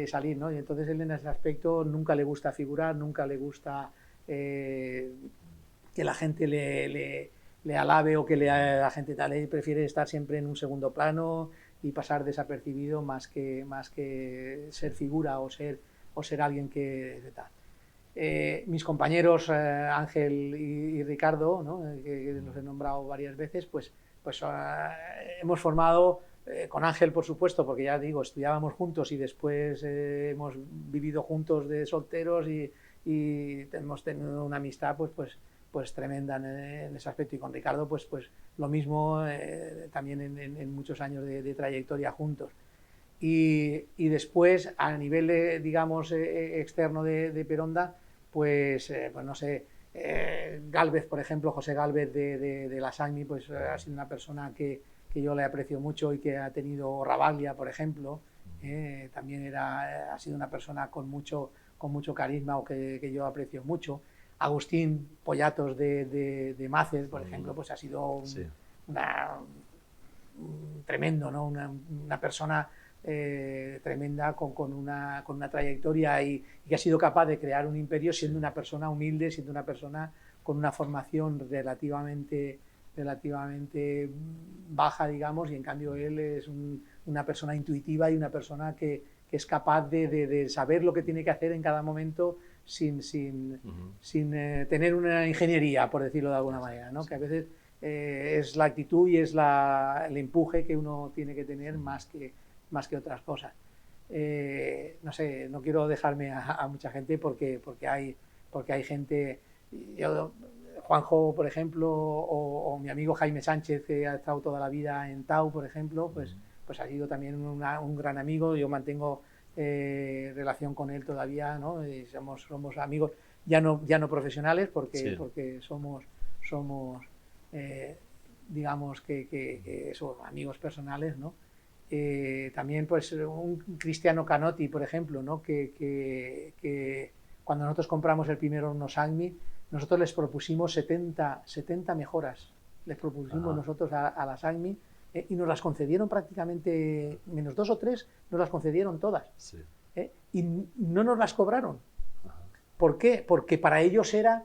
salir, ¿no? Y entonces él en ese aspecto nunca le gusta figurar, nunca le gusta que la gente le alabe o que la gente tal, él prefiere estar siempre en un segundo plano y pasar desapercibido más que ser figura o ser alguien que tal. Mis compañeros Ángel y Ricardo, ¿no? que los he nombrado varias veces, pues hemos formado, con Ángel por supuesto, porque ya digo, estudiábamos juntos y después hemos vivido juntos de solteros y hemos tenido una amistad pues tremenda en ese aspecto, y con Ricardo pues lo mismo, también en muchos años de trayectoria juntos. Y después, a nivel, digamos, externo de Peronda, pues no sé, Gálvez, por ejemplo, José Gálvez de la SACMI, pues ha sido una persona que yo le aprecio mucho y que ha tenido Rabaglia, por ejemplo, también ha sido una persona con mucho mucho carisma o que yo aprecio mucho. Agustín Pollatos de Mácer, por ejemplo, pues ha sido tremendo, ¿no? Una persona tremenda con una trayectoria y que ha sido capaz de crear un imperio siendo una persona humilde, siendo una persona con una formación relativamente baja, digamos, y en cambio él es una persona intuitiva y una persona que es capaz de saber lo que tiene que hacer en cada momento sin tener una ingeniería, por decirlo de alguna manera, ¿no? Que a veces es la actitud y es el empuje que uno tiene que tener más que otras cosas. No sé, no quiero dejarme a mucha gente porque hay gente... Juanjo, por ejemplo, o mi amigo Jaime Sánchez, que ha estado toda la vida en Tau, por ejemplo, pues ha sido también un gran amigo. Yo mantengo relación con él todavía, ¿no? Y somos amigos ya no profesionales porque somos digamos que son amigos personales, ¿no? También pues un Cristiano Canotti, por ejemplo, ¿no? que cuando nosotros compramos el primer horno Sagmi, nosotros les propusimos 70 mejoras, les propusimos nosotros a la Sagmi, y nos las concedieron prácticamente, menos 2 o 3, nos las concedieron todas. Sí. Y no nos las cobraron. ¿Por qué? Porque para ellos era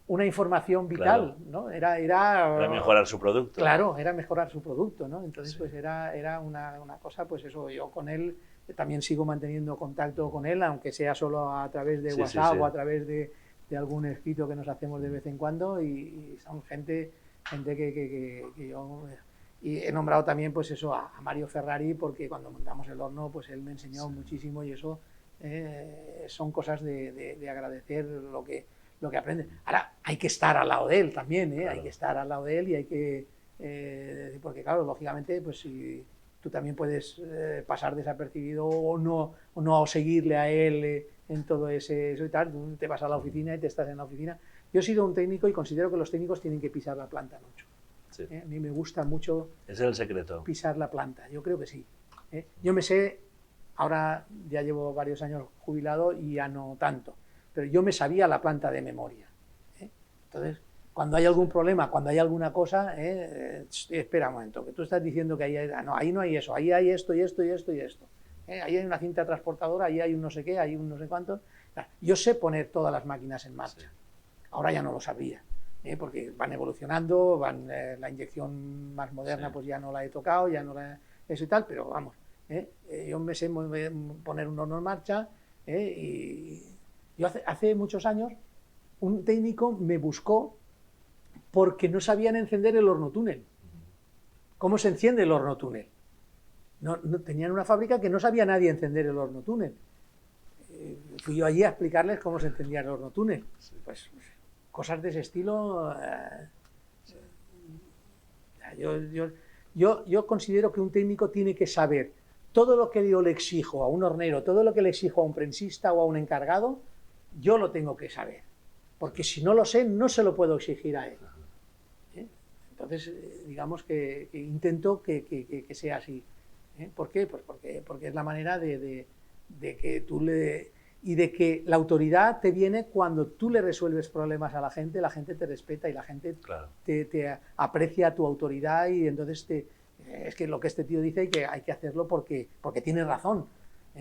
una información vital, claro, ¿no? Era mejorar su producto. Claro, era mejorar su producto, ¿no? Entonces, sí, pues era una cosa, pues eso, yo con él también sigo manteniendo contacto con él, aunque sea solo a través de WhatsApp o a través de algún escrito que nos hacemos de vez en cuando, y son gente que yo... Y he nombrado también, pues eso, a Mario Ferrari, porque cuando montamos el horno, pues él me enseñó muchísimo, y eso son cosas de agradecer lo que aprende. Ahora, hay que estar al lado de él también, claro. Hay que estar al lado de él y hay que... porque claro, lógicamente, pues si tú también puedes pasar desapercibido o no seguirle a él en todo eso y tal, tú te vas a la oficina y te estás en la oficina. Yo he sido un técnico y considero que los técnicos tienen que pisar la planta mucho. Sí. A mí me gusta mucho... Ese es el secreto. Pisar la planta, yo creo que sí. Yo me sé, ahora ya llevo varios años jubilado y ya no tanto, pero yo me sabía la planta de memoria. Entonces, cuando hay algún problema, cuando hay alguna cosa, espera un momento, que tú estás diciendo que ahí no hay eso, ahí hay esto y esto y esto y esto. Ahí hay una cinta transportadora, ahí hay un no sé qué, hay un no sé cuánto. Yo sé poner todas las máquinas en marcha. Sí. Ahora ya no lo sabría, porque van evolucionando, la inyección más moderna, sí, pues ya no la he tocado, ya no la eso y tal, pero vamos, yo me sé poner un horno en marcha, y yo hace muchos años un técnico me buscó porque no sabían encender el horno túnel. ¿Cómo se enciende el horno túnel? No, tenían una fábrica que no sabía nadie encender el horno túnel. Fui yo allí a explicarles cómo se encendía el horno túnel. Pues cosas de ese estilo. Yo considero que un técnico tiene que saber todo lo que yo le exijo a un hornero, todo lo que le exijo a un prensista o a un encargado, yo lo tengo que saber. Porque si no lo sé, no se lo puedo exigir a él. Entonces, digamos que intento que sea así. ¿Por qué? Pues porque es la manera de que tú y de que la autoridad te viene cuando tú le resuelves problemas a la gente te respeta y la gente, claro, te aprecia tu autoridad, y entonces es que lo que este tío dice hay que hacerlo porque tiene razón.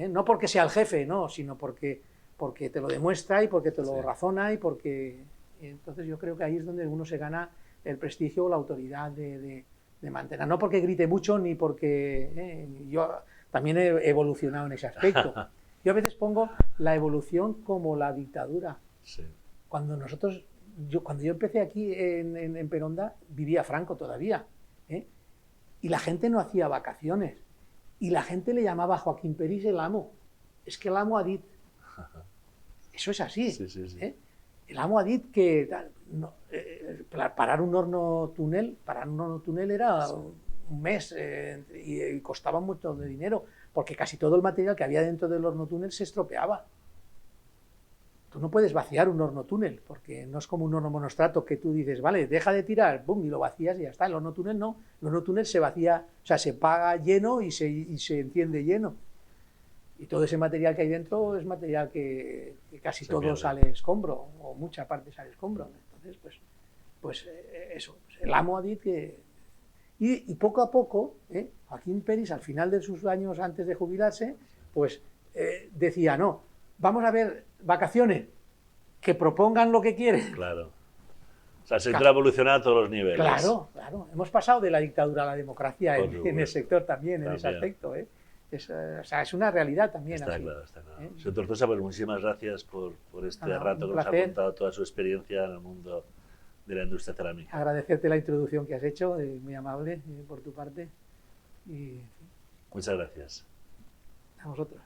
No porque sea el jefe, no, sino porque te lo demuestra y porque te lo razona y entonces yo creo que ahí es donde uno se gana el prestigio o la autoridad de mantener. No porque grite mucho ni porque... yo también he evolucionado en ese aspecto. Yo a veces pongo la evolución como la dictadura. Sí. Cuando yo empecé aquí en Peronda, vivía Franco todavía, y la gente no hacía vacaciones, y la gente le llamaba a Joaquín Peris el amo. Es que el amo ha dit. Eso es así. Sí, sí, sí. El amo ha dit que parar un horno túnel era un mes, y costaba mucho de dinero, porque casi todo el material que había dentro del horno túnel se estropeaba. Tú no puedes vaciar un horno túnel, porque no es como un horno monostrato que tú dices, vale, deja de tirar, boom, y lo vacías y ya está. El horno túnel no. El horno túnel se vacía, o sea, se paga lleno y se enciende lleno. Y todo ese material que hay dentro es material que casi todo pierde. sale escombro, o mucha parte sale escombro. Entonces, pues eso, el Almohadit que... Y poco a poco, Joaquín Peris, al final de sus años antes de jubilarse, pues decía, no, vamos a ver vacaciones, que propongan lo que quieren. Claro. O sea, el sector ha evolucionado a todos los niveles. Claro, claro. Hemos pasado de la dictadura a la democracia en el sector también, en ese También. aspecto. O sea, es una realidad también. Está así. claro, está claro. Señor Tortosa, pues muchísimas gracias por este Nada, rato un que nos ha placer. contado toda su experiencia en el mundo de la industria cerámica. Agradecerte la introducción que has hecho, muy amable por tu parte. Y Muchas gracias. a vosotros.